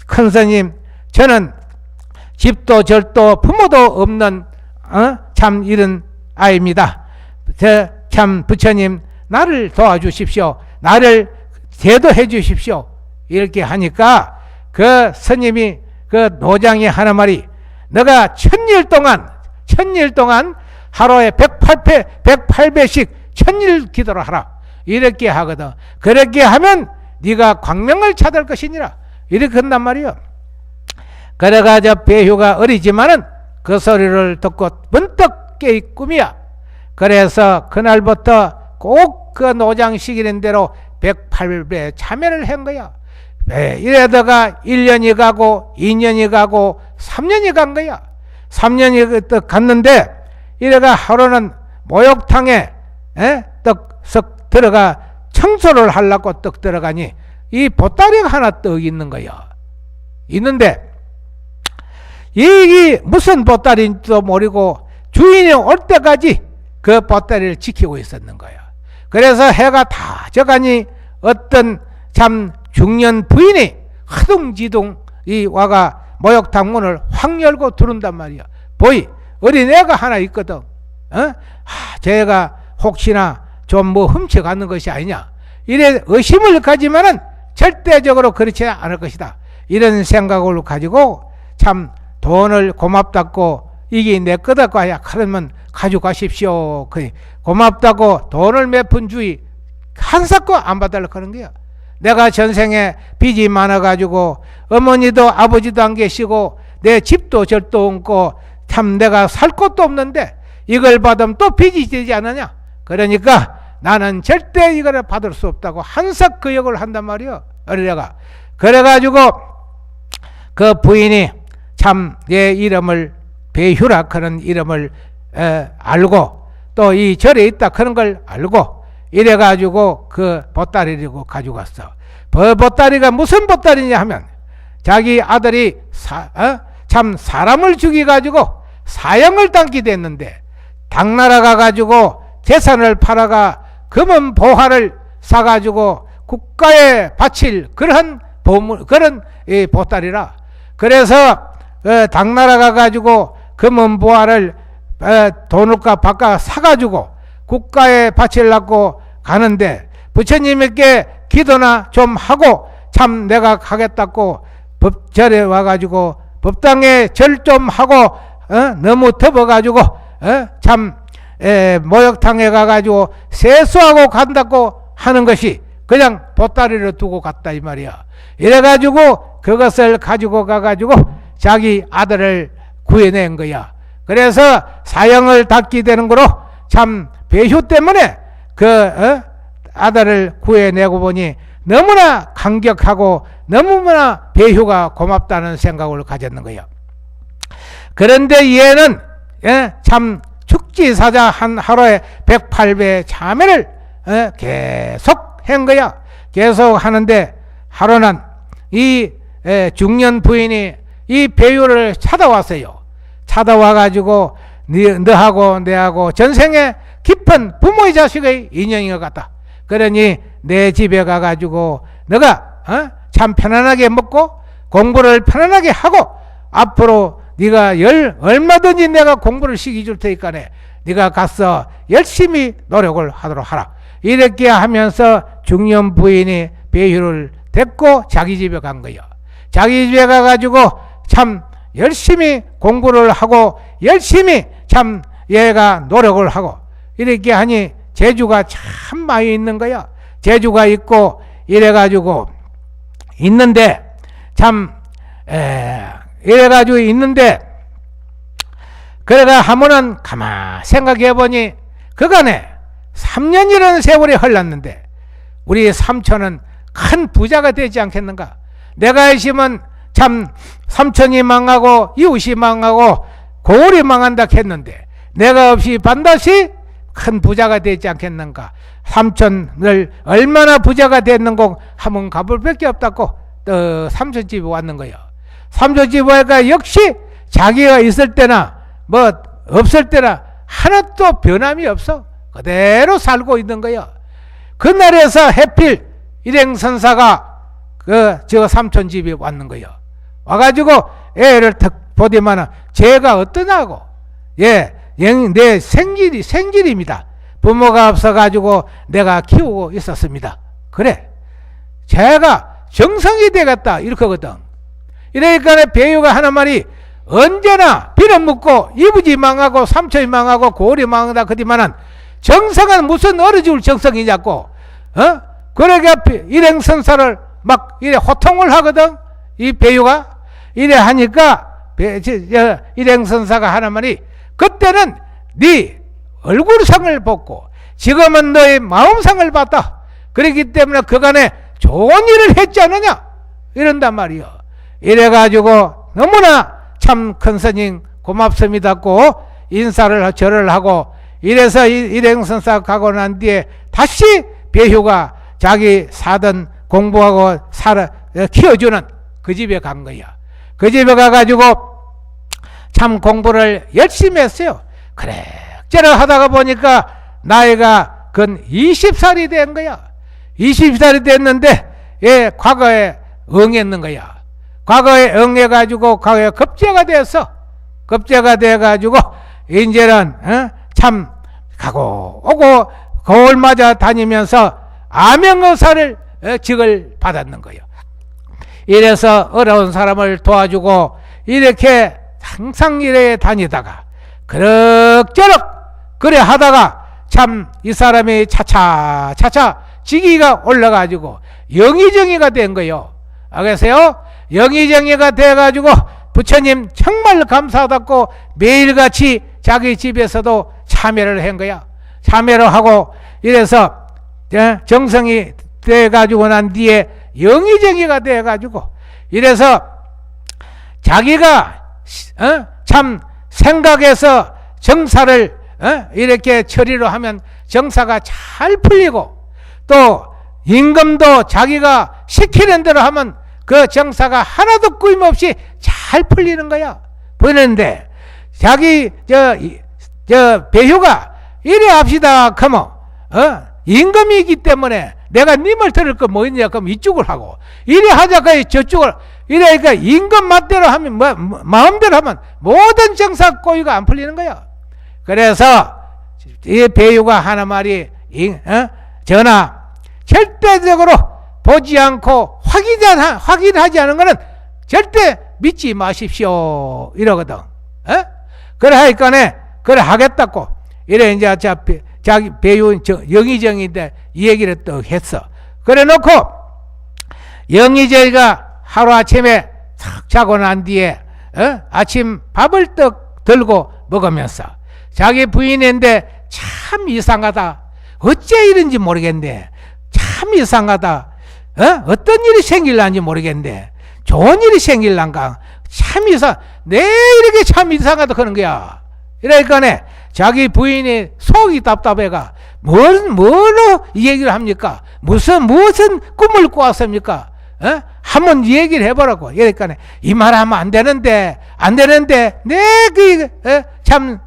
큰스님 저는 집도 절도 부모도 없는 참 이런 아이입니다. 참 부처님 나를 도와주십시오. 나를 제도해 주십시오. 이렇게 하니까 그 스님이 그 노장이 하나 말이 너가 1000일 동안 하루에 108배씩 1000일 기도를 하라. 이렇게 하거든. 그렇게 하면 네가 광명을 찾을 것이니라. 이렇게 한단 말이요. 그래가지고 배효가 어리지만은 그 소리를 듣고 번뜩 깨이 꿈이야. 그래서 그날부터 꼭 그 노장시키는 대로 108배 참여를 한 거야. 이러다가 1년이 가고 2년이 가고 3년이 간 거야. 3년이 갔는데 이래가 하루는 목욕탕에 떡 들어가 청소를 하려고 떡 들어가니 이 보따리가 하나 떡 있는 거야. 있는데 이게 무슨 보따리인지도 모르고 주인이 올 때까지 그 보따리를 지키고 있었는 거야. 그래서 해가 다 져가니 어떤 참 중년 부인이 허둥지둥 이 와가 목욕탕 문을 확 열고 들어온단 말이야. 보이 어린애가 하나 있거든. 쟤가 혹시나 좀 뭐 훔쳐가는 것이 아니냐 이래 의심을 가지만은 절대적으로 그렇지 않을 것이다. 이런 생각을 가지고 참 돈을 고맙다고 이게 내 거다고 하야 그러면 가져가십시오. 고맙다고 돈을 몇 푼 주의 한 삭도 안 받으려고 하는 거야. 내가 전생에 빚이 많아가지고 어머니도 아버지도 안 계시고 내 집도 절도 없고 참 내가 살 곳도 없는데 이걸 받으면 또 빚이 되지 않느냐. 그러니까 나는 절대 이거를 받을 수 없다고 한삭 그 역을 한단 말이야. 어린애가. 그래가지고 그 부인이 참 내 이름을 배휴라 그런 이름을 알고 또 이 절에 있다 그런 걸 알고 이래가지고 그 보따리를 가져갔어. 보따리가 무슨 보따리냐 하면 자기 아들이 참 사람을 죽여가지고 사형을 당게 됐는데 당나라 가가지고 재산을 팔아가 금은 보화를 사가지고 국가에 바칠 그런 보물 그런 보따리라. 그래서 당나라 가가지고 금은 보화를 돈을 바꿔 사가지고 국가에 바치려고 가는데 부처님에게 기도나 좀 하고 참 내가 가겠다고 법절에 와가지고 법당에 절 좀 하고 너무 덮어가지고 참 목욕탕에 가가지고 세수하고 간다고 하는 것이 그냥 보따리를 두고 갔다 이 말이야. 이래가지고 그것을 가지고 가가지고 자기 아들을 구해낸 거야. 그래서 사형을 닫게 되는 거로 참 배휴 때문에 그 아들을 구해내고 보니 너무나 감격하고 너무나 배휴가 고맙다는 생각을 가졌는 거야. 그런데 얘는 참 축지사자 한 하루에 108배 자매를 계속 한 거야. 계속 하는데 하루는 이 중년 부인이 이 배우를 찾아왔어요. 찾아와가지고 너하고 내하고 전생에 깊은 부모의 자식의 인연인 것 같다. 그러니 내 집에 가가지고 너가 참 편안하게 먹고 공부를 편안하게 하고 앞으로 네가 얼마든지 내가 공부를 시켜줄 테니까네 네가 가서 열심히 노력을 하도록 하라. 이렇게 하면서 중년 부인이 배휴를 데리고 자기 집에 간 거예요. 자기 집에 가가지고 참 열심히 공부를 하고 열심히 참 얘가 노력을 하고 이렇게 하니 재주가 참 많이 있는 거야. 재주가 있고 이래가지고 있는데 참 이래가지고 있는데 그래가 하면은 가만 생각해 보니 그간에 3년이라는 세월이 흘렀는데 우리 삼촌은 큰 부자가 되지 않겠는가. 내가 있으면 참 삼촌이 망하고 이웃이 망하고 고을이 망한다 했는데 내가 없이 반드시 큰 부자가 되지 않겠는가. 삼촌을 얼마나 부자가 됐는고 한번 가볼 밖에 없다고 삼촌 집에 왔는 거예요. 삼촌 집에 와니까 역시 자기가 있을 때나 뭐 없을 때나 하나도 변함이 없어. 그대로 살고 있는 거예요. 그날에서 해필 일행선사가 저 삼촌 집에 왔는 거예요. 와가지고 애를 탁 보더만 제가 어떠냐고. 내 생길입니다. 부모가 없어가지고 내가 키우고 있었습니다. 그래. 제가 정성이 되겠다. 이렇게 하거든. 이러니까 배우가 하는 말이 언제나 비는 묻고 이부지 망하고 삼촌이 망하고 고을이 망하다 그러지만은 정성은 무슨 어려줄 정성이냐고. 그러니까 일행선사를 막 이래 호통을 하거든. 이 배우가 이래 하니까 일행선사가 하는 말이 그때는 네 얼굴상을 벗고 지금은 너의 마음상을 봤다. 그렇기 때문에 그간에 좋은 일을 했지 않느냐 이런단 말이요. 이래가지고 너무나 참 큰 스님 고맙습니다고 인사를 절을 하고 이래서 일행선사 가고 난 뒤에 다시 배휴가 자기 사던 공부하고 키워주는 그 집에 간 거야. 그 집에 가가지고 참 공부를 열심히 했어요. 그래 저래 하다가 보니까 나이가 근 20살이 된 거야. 20살이 됐는데 예, 과거에 응했는 거야. 과거에 응해가지고 과거에 급제가 돼서 급제가 돼가지고 이제는 참 가고 오고 거울 맞아 다니면서 암행의사를 직을 받았는 거예요. 이래서 어려운 사람을 도와주고 이렇게 항상 이래 다니다가 그럭저럭 그래 하다가 참 이 사람이 차차 직위가 올라가지고 영의정의가 된 거예요. 알겠어요? 영의정의가 돼가지고 부처님 정말 감사하다고 매일같이 자기 집에서도 참여를 한 거야. 참여를 하고 이래서 정성이 돼가지고 난 뒤에 영의정의가 돼가지고 이래서 자기가 참 생각해서 정사를 이렇게 처리를 하면 정사가 잘 풀리고 또 임금도 자기가 시키는 대로 하면 그 정사가 하나도 끊임없이 잘 풀리는 거야. 보이는데 자기 저 배우가 이래 합시다 그러면 임금이기 때문에 내가 님을 들을 거 뭐 있냐 그럼 이쪽을 하고 이래 하자가 저쪽을 이래니까 임금 맛대로 하면 마음대로 하면 모든 정사 꼬이가 안 풀리는 거야. 그래서 이 배우가 하나 말이 전하 절대적으로 보지 않고 확인하지 않은 것은 절대 믿지 마십시오 이러거든. 그래 하니까네 그래 하겠다고 이래 이제 자기 배우 영의정인데 이 얘기를 또 했어. 그래 놓고 영의정이가 하루아침에 탁 자고 난 뒤에 아침 밥을 떡 들고 먹으면서 자기 부인인데 참 이상하다. 어째 이런지 모르겠네. 참 이상하다. 어떤 일이 생길란지 모르겠네. 좋은 일이 생길란가. 참 내 이렇게 참 이상하다 그런 거야. 이러니까네 자기 부인이 속이 답답해가 뭐로 이 얘기를 합니까? 무슨 꿈을 꾸었습니까? 한번 이 얘기를 해보라고. 이러니까 이 말 하면 안 되는데 참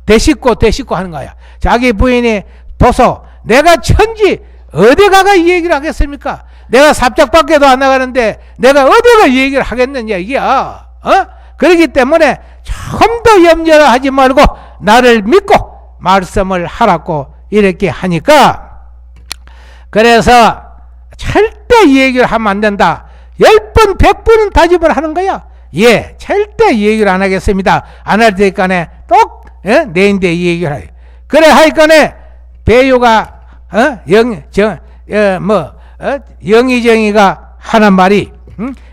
대식고 하는 거야. 자기 부인이 보소 내가 천지 어디 가가 이 얘기를 하겠습니까? 내가 삽작밖에도 안 나가는데 내가 어디가 이 얘기를 하겠느냐 이게야. 그렇기 때문에 조금 더 염려를 하지 말고 나를 믿고 말씀을 하라고 이렇게 하니까 그래서 절대 이 얘기를 하면 안 된다. 10번 100번은 다짐을 하는 거야. 예, 절대 이 얘기를 안 하겠습니다. 안 할 테니까네 똑 내인데 이 얘기를 해요. 그래 하니까네 배우가 영의정이가 하는 말이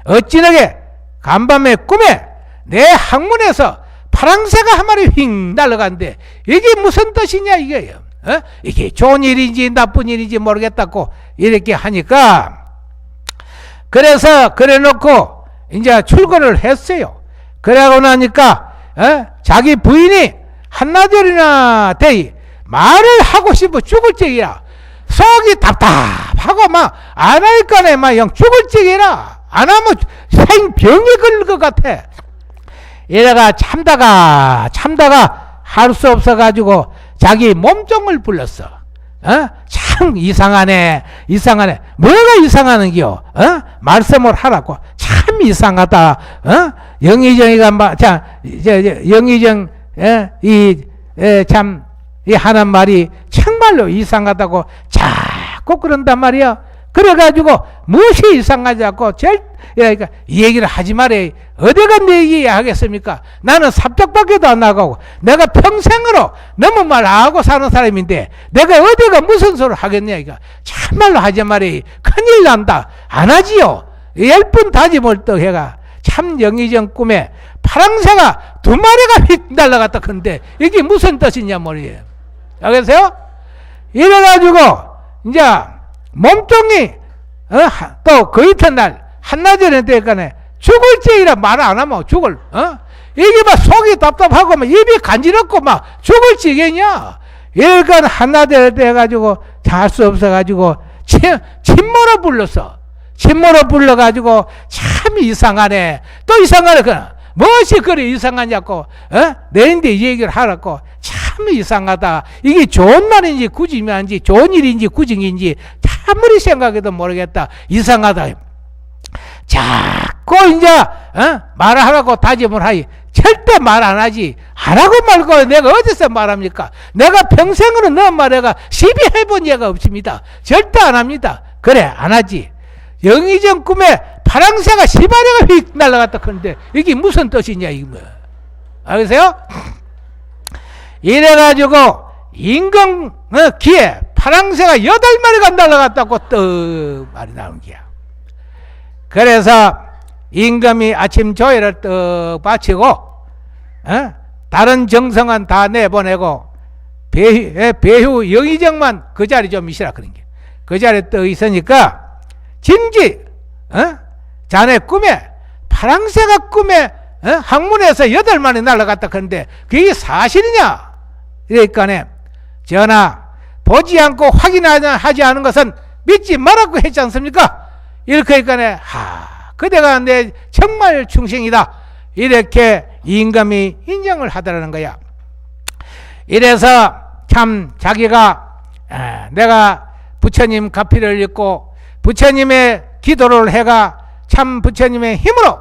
어찌나게 간밤에 꿈에 내 항문에서 파랑새가 한 마리 휙 날아가는데 이게 무슨 뜻이냐 이거예요. 이게 좋은 일인지 나쁜 일인지 모르겠다고 이렇게 하니까 그래서 그래 놓고 이제 출근을 했어요. 그러고 나니까 자기 부인이 한나절이나 돼 말을 하고 싶어 죽을 적이라 속이 답답하고 막 안 하니까네 막 영 죽을 적이라 안 하면 생병에 걸릴 것 같아. 이래가 참다가 할 수 없어가지고 자기 몸종을 불렀어. 참 이상하네. 뭐가 이상하는겨? 말씀을 하라고. 참 이상하다. 영의정이가 영의정 이 하는 말이 정말로 이상하다고 자꾸 그런단 말이야. 그래가지고 무엇이 이상하지 않고 그러니까 이 얘기를 하지 말에 어디가 내 얘기 하겠습니까? 나는 삽작밖에도 안 나가고 내가 평생으로 너무 말 안 하고 사는 사람인데 내가 어디가 무슨 소리를 하겠냐 이거 참말로 하지 말에 큰일 난다. 안 하지요. 10번 다짐을 또 해가 참 영의정 꿈에 파랑새가 2마리가 휙 날아갔다 근데 이게 무슨 뜻이냐 말이에요. 알겠어요? 이래가지고 이제 몸종이 또 그 이튿날 한나절에 되니까 죽을 죄이라 말 안 하면 죽을 이게 막 속이 답답하고 막 입이 간지럽고 막 죽을 지겠냐. 이러니까 한나절에 돼가지고 잘 수 없어가지고 침모로 불렀어. 침모로 불러가지고 참 이상하네. 또 이상하네. 무엇이 그리 이상하냐고, 내인데 이 얘기를 하라고. 참 이상하다. 이게 좋은 말인지 구징인지 좋은 일인지 구징인지 아무리 생각해도 모르겠다. 이상하다. 자꾸 이제 말하라고 다짐을 하이. 절대 말 안 하지. 안 하고 말고 내가 어디서 말합니까? 내가 평생으로 너 말해가 시비해본 예가 없습니다. 절대 안 합니다. 그래, 안 하지. 영의정 꿈에 파랑새가 시바리가 휙 날아갔다 그런데 이게 무슨 뜻이냐 이거. 알겠어요? 이래가지고 임금 기에 파랑새가 8마리가 날아갔다고 떡 말이 나온 거야. 그래서 임금이 아침 조회를 떡 마치고 다른 정성은 다 내보내고 배후 영의정만 그 자리 좀 있으라 그런 게. 그 자리에 떠 있으니까 진지 자네 꿈에 파랑새가 꿈에 항문에서 8마리 날아갔다 그런데 그게 사실이냐? 이러니까 전하 보지 않고 확인하지 않은 것은 믿지 말라고 했지 않습니까? 이렇게 하니까 그대가 내 정말 충성이다 이렇게 임금이 인정을 하더라는 거야. 이래서 참 자기가 내가 부처님 가피를 읽고 부처님의 기도를 해가 참 부처님의 힘으로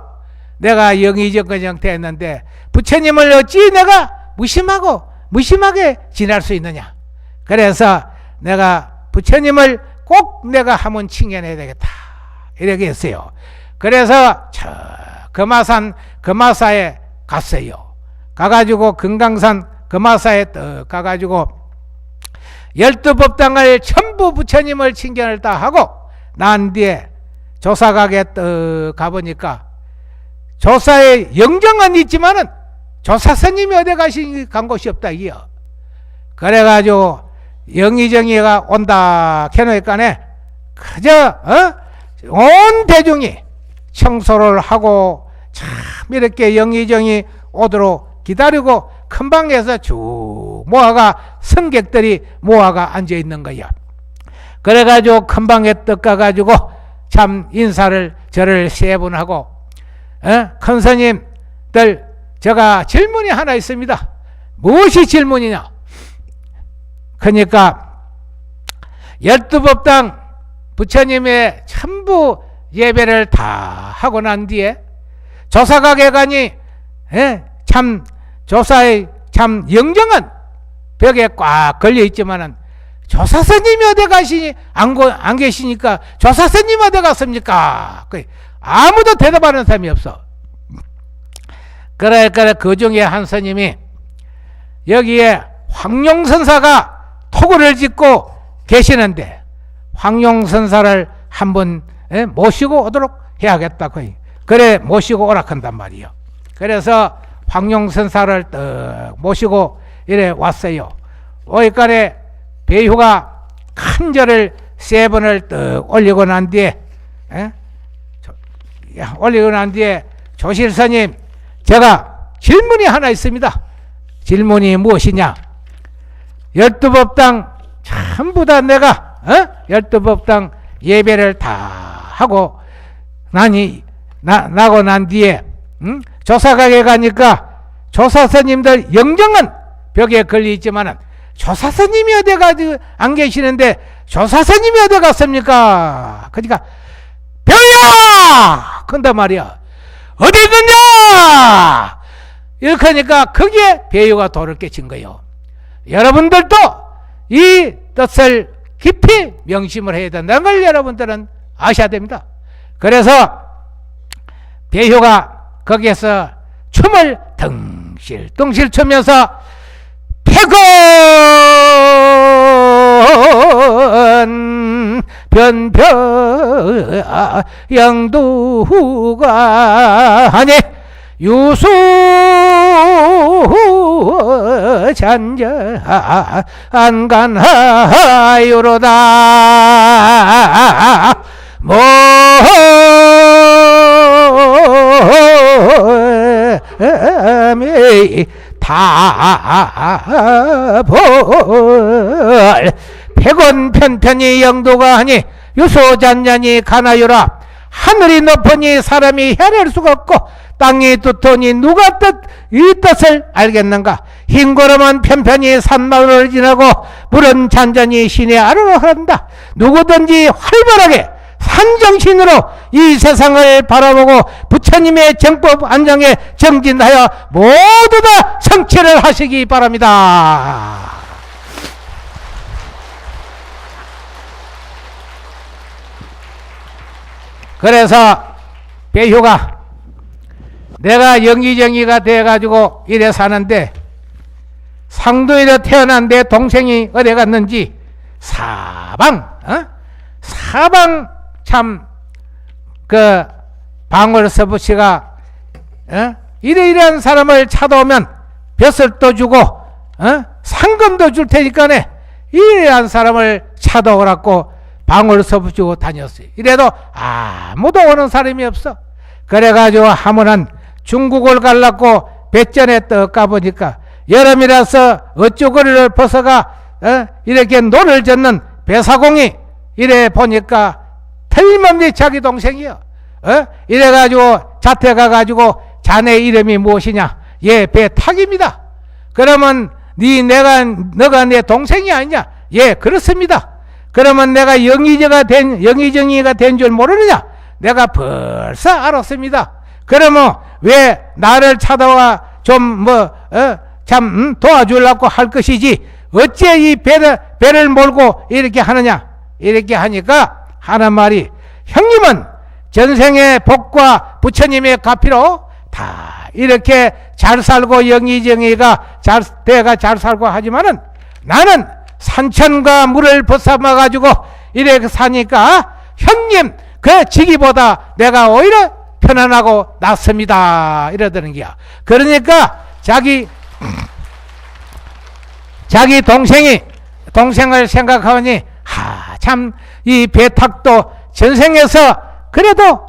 내가 영의정권 형태했는데 부처님을 어찌 내가 무심하게 지날 수 있느냐. 그래서 내가 부처님을 꼭 내가 한번 칭견해야 되겠다 이렇게 했어요. 그래서 저 금화산 금화사에 갔어요. 가가지고 금강산 금화사에 가가지고 12법당을 전부 부처님을 칭견을 다 하고 난 뒤에 조사각에 가보니까 조사에 영정은 있지만은 조사 스님이 어디 간 곳이 없다 이요. 그래가지고 영의정이가 온다 캐노니까네 그저 온 대중이 청소를 하고 참 이렇게 영의정이 오도록 기다리고 큰 방에서 쭉 모아가 성객들이 모아가 앉아 있는 거야. 그래가지고 큰 방에 떡 가가지고 참 인사를 절을 3번 하고 큰 스님들 제가 질문이 하나 있습니다. 무엇이 질문이냐? 그러니까 12법당 부처님의 전부 예배를 다 하고 난 뒤에 조사각에 가니 참 조사의 참 영정은 벽에 꽉 걸려 있지만은 조사스님이 어디 가시니 안 계시니까 조사스님 어디 갔습니까? 아무도 대답하는 사람이 없어. 그러니까 그 중에 한 스님이 여기에 황룡선사가 토구를 짓고 계시는데 황룡선사를 한번 모시고 오도록 해야겠다고. 그래 모시고 오라 한단 말이요. 그래서 황룡선사를 모시고 이래 왔어요. 오니까 배후가 큰 절을 3번을 올리고 난 뒤에 조실스님 제가 질문이 하나 있습니다. 질문이 무엇이냐? 12법당 전부 다 내가 12법당 예배를 다 하고 나고 난 뒤에 조사각에 가니까 조사스님들 영정은 벽에 걸려 있지만은 조사스님이 어디 가지고 안 계시는데 조사스님이 어디 갔습니까? 그러니까 벽이야! 근단 말이야. 어디 있느냐! 이렇게 하니까 거기에 배유가 도를 깨친 거예요. 여러분들도 이 뜻을 깊이 명심을 해야 된다는 걸 여러분들은 아셔야 됩니다. 그래서 배유가 거기에서 춤을 덩실덩실 추면서 백원 변변 양두가 하니 유수 잔자 안간하유로다 몸이 다볼 백원 편편히 영도가 하니 유소잔잔이 가나요라 하늘이 높으니 사람이 헤아릴 수가 없고 땅이 두터니 누가 이 뜻을 알겠는가. 흰걸음은 편편히 산마을을 지나고 물은 잔잔히 시내 아래로 흐른다. 누구든지 활발하게 산정신으로 이 세상을 바라보고 부처님의 정법 안정에 정진하여 모두 다 성취를 하시기 바랍니다. 그래서 배효가 내가 영의정의가 돼가지고 이래 사는데 상도에서 태어난 내 동생이 어디 갔는지 사방 참 그 방울서부씨가 이러이러한 사람을 찾아오면 벼슬도 주고 상금도 줄 테니까네 이러한 사람을 찾아오라고 방울서부 주고 다녔어요. 이래도 아무도 오는 사람이 없어. 그래가지고 하면은 중국을 갈라고 배전에 떠 가보니까 여름이라서 어쩌고를 벗어가 이렇게 노를 젓는 배사공이 이래 보니까 틀림없이 자기 동생이요. 이래가지고 자태 가가지고 자네 이름이 무엇이냐? 예, 배탁입니다. 그러면 너가 내 동생이 아니냐? 예, 그렇습니다. 그러면 내가 영의정의가 된 줄 모르느냐? 내가 벌써 알았습니다. 그러면 왜 나를 찾아와 좀 도와주려고 할 것이지 어째 이 배를 몰고 이렇게 하느냐? 이렇게 하니까 하는 말이 형님은 전생의 복과 부처님의 가피로 다 이렇게 잘 살고 영의정의가 잘 살고 하지만은 나는 산천과 물을 벗삼아 가지고 이렇게 사니까 형님 그 지기보다 내가 오히려 편안하고 낫습니다. 이러더는 게야. 그러니까 자기 동생을 생각하니 참 이 배탁도 전생에서 그래도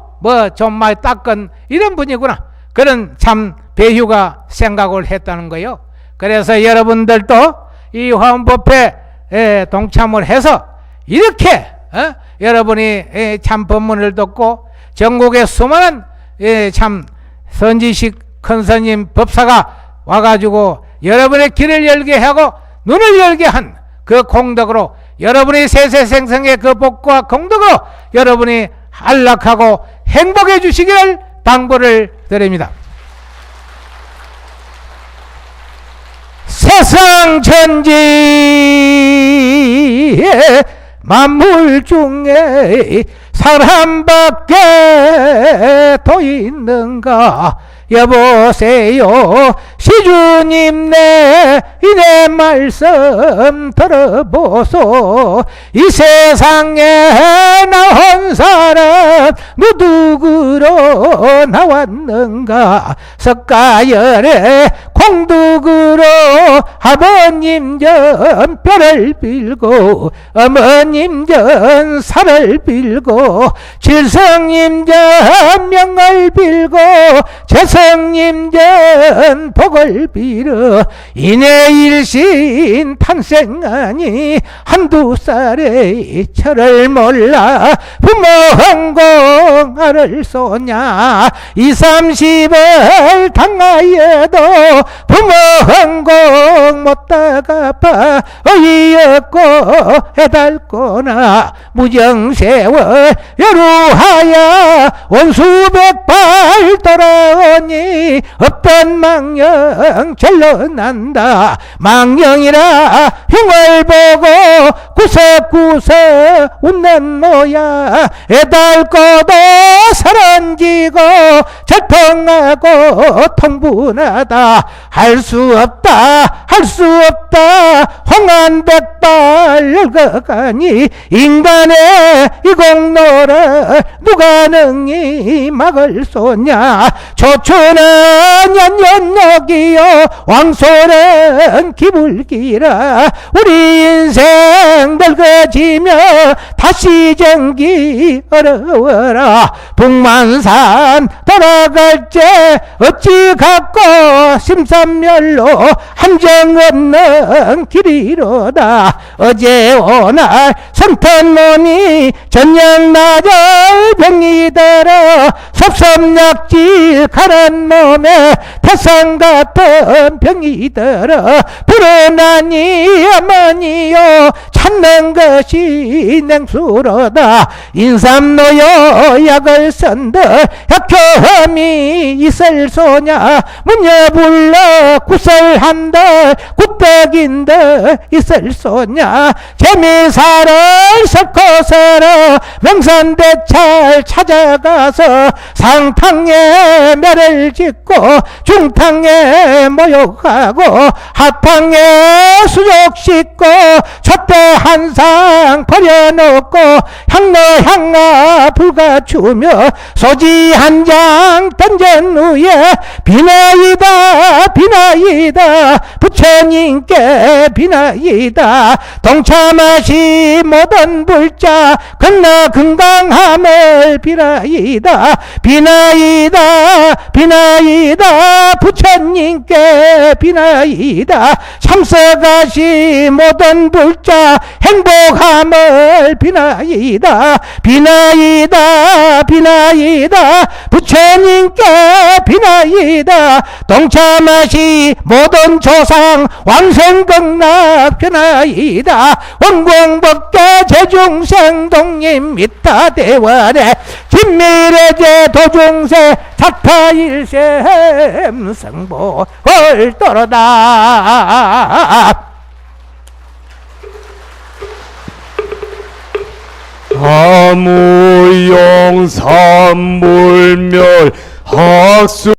좀 많이 닦은 이런 분이구나. 그런 참 배휴가 생각을 했다는 거예요. 그래서 여러분들도 이 화엄법회에 동참을 해서 이렇게 여러분이 참 법문을 듣고 전국의 수많은 참 선지식 큰 스님 법사가 와가지고 여러분의 길을 열게 하고 눈을 열게 한 그 공덕으로 여러분이 세세생생의 그 복과 공덕으로 여러분이 안락하고 행복해 주시기를 당부를 드립니다. 세상 천지 만물 중에 사람밖에 더 있는가 여보세요 시주님 내 이내 말씀 들어보소. 이 세상에 나온 사람 누구로 나왔는가. 석가열의 공덕으로 아버님 전 뼈를 빌고 어머님 전 살을 빌고 칠성님 전 명을 빌고 재성님 전 복을 빌어 인해일신 탄생하니 한두 살의 철을 몰라 부모항공 알을 쏘냐. 20-30을 당하여도 부모항공 못다가 봐 어이없고 해달거나 무정세월 여루하여 원수백발 돌아오니 없던 망령 절로 난다. 망령이라 흉을 보고 구석구석 웃는 모야. 애달거도 사란지고 절통하고 통분하다. 할 수 없다 할 수 없다 황한백발 늙어가니 인간의 이 공로를 누가 능히 막을 쏘냐. 조초는 연연역이요 왕소는 기불기라. 우리 인생 늙어지며 다시 정기 어려워라. 북만산 돌아갈 때 어찌 갖고 심산멸로 한정 명 없는 길이로다. 어제 오늘 선편노니 저녁나절 병이 들어 섭섭약질 가란 몸에 태산 같은 병이 들어 불어나니 어머니요 찾는 것이 냉수로다. 인삼노요 약을 쓴들 약효험이 있을 소냐 문여 불러 구설한들 굿덕인들 있을 소냐 재미사를 섞어서러 명산대찰 찾아가서 상탕에 매를 짓고 중탕에 모욕하고 하탕에 수족 씻고 촛대 한상 버려놓고 향로 향아 불가추며 소지 한 장 던전 후에 비나이다 비나이다 부처님께 비나이다. 동참하시 모든 불자 건너 건강함을 비나이다 비나이다 비나이다 부처님께 비나이다. 참석하시 모든 불자 행복함을 비나이다 비나이다 비나이다 부처님께 비나이다. 동참하시 모든 조상 왕생극락 비나이다. 원공법계 제중생 독립 미타대원의 진미래제 도중세 자타일셈 성복을 떨어다. 아무용삼물멸 학수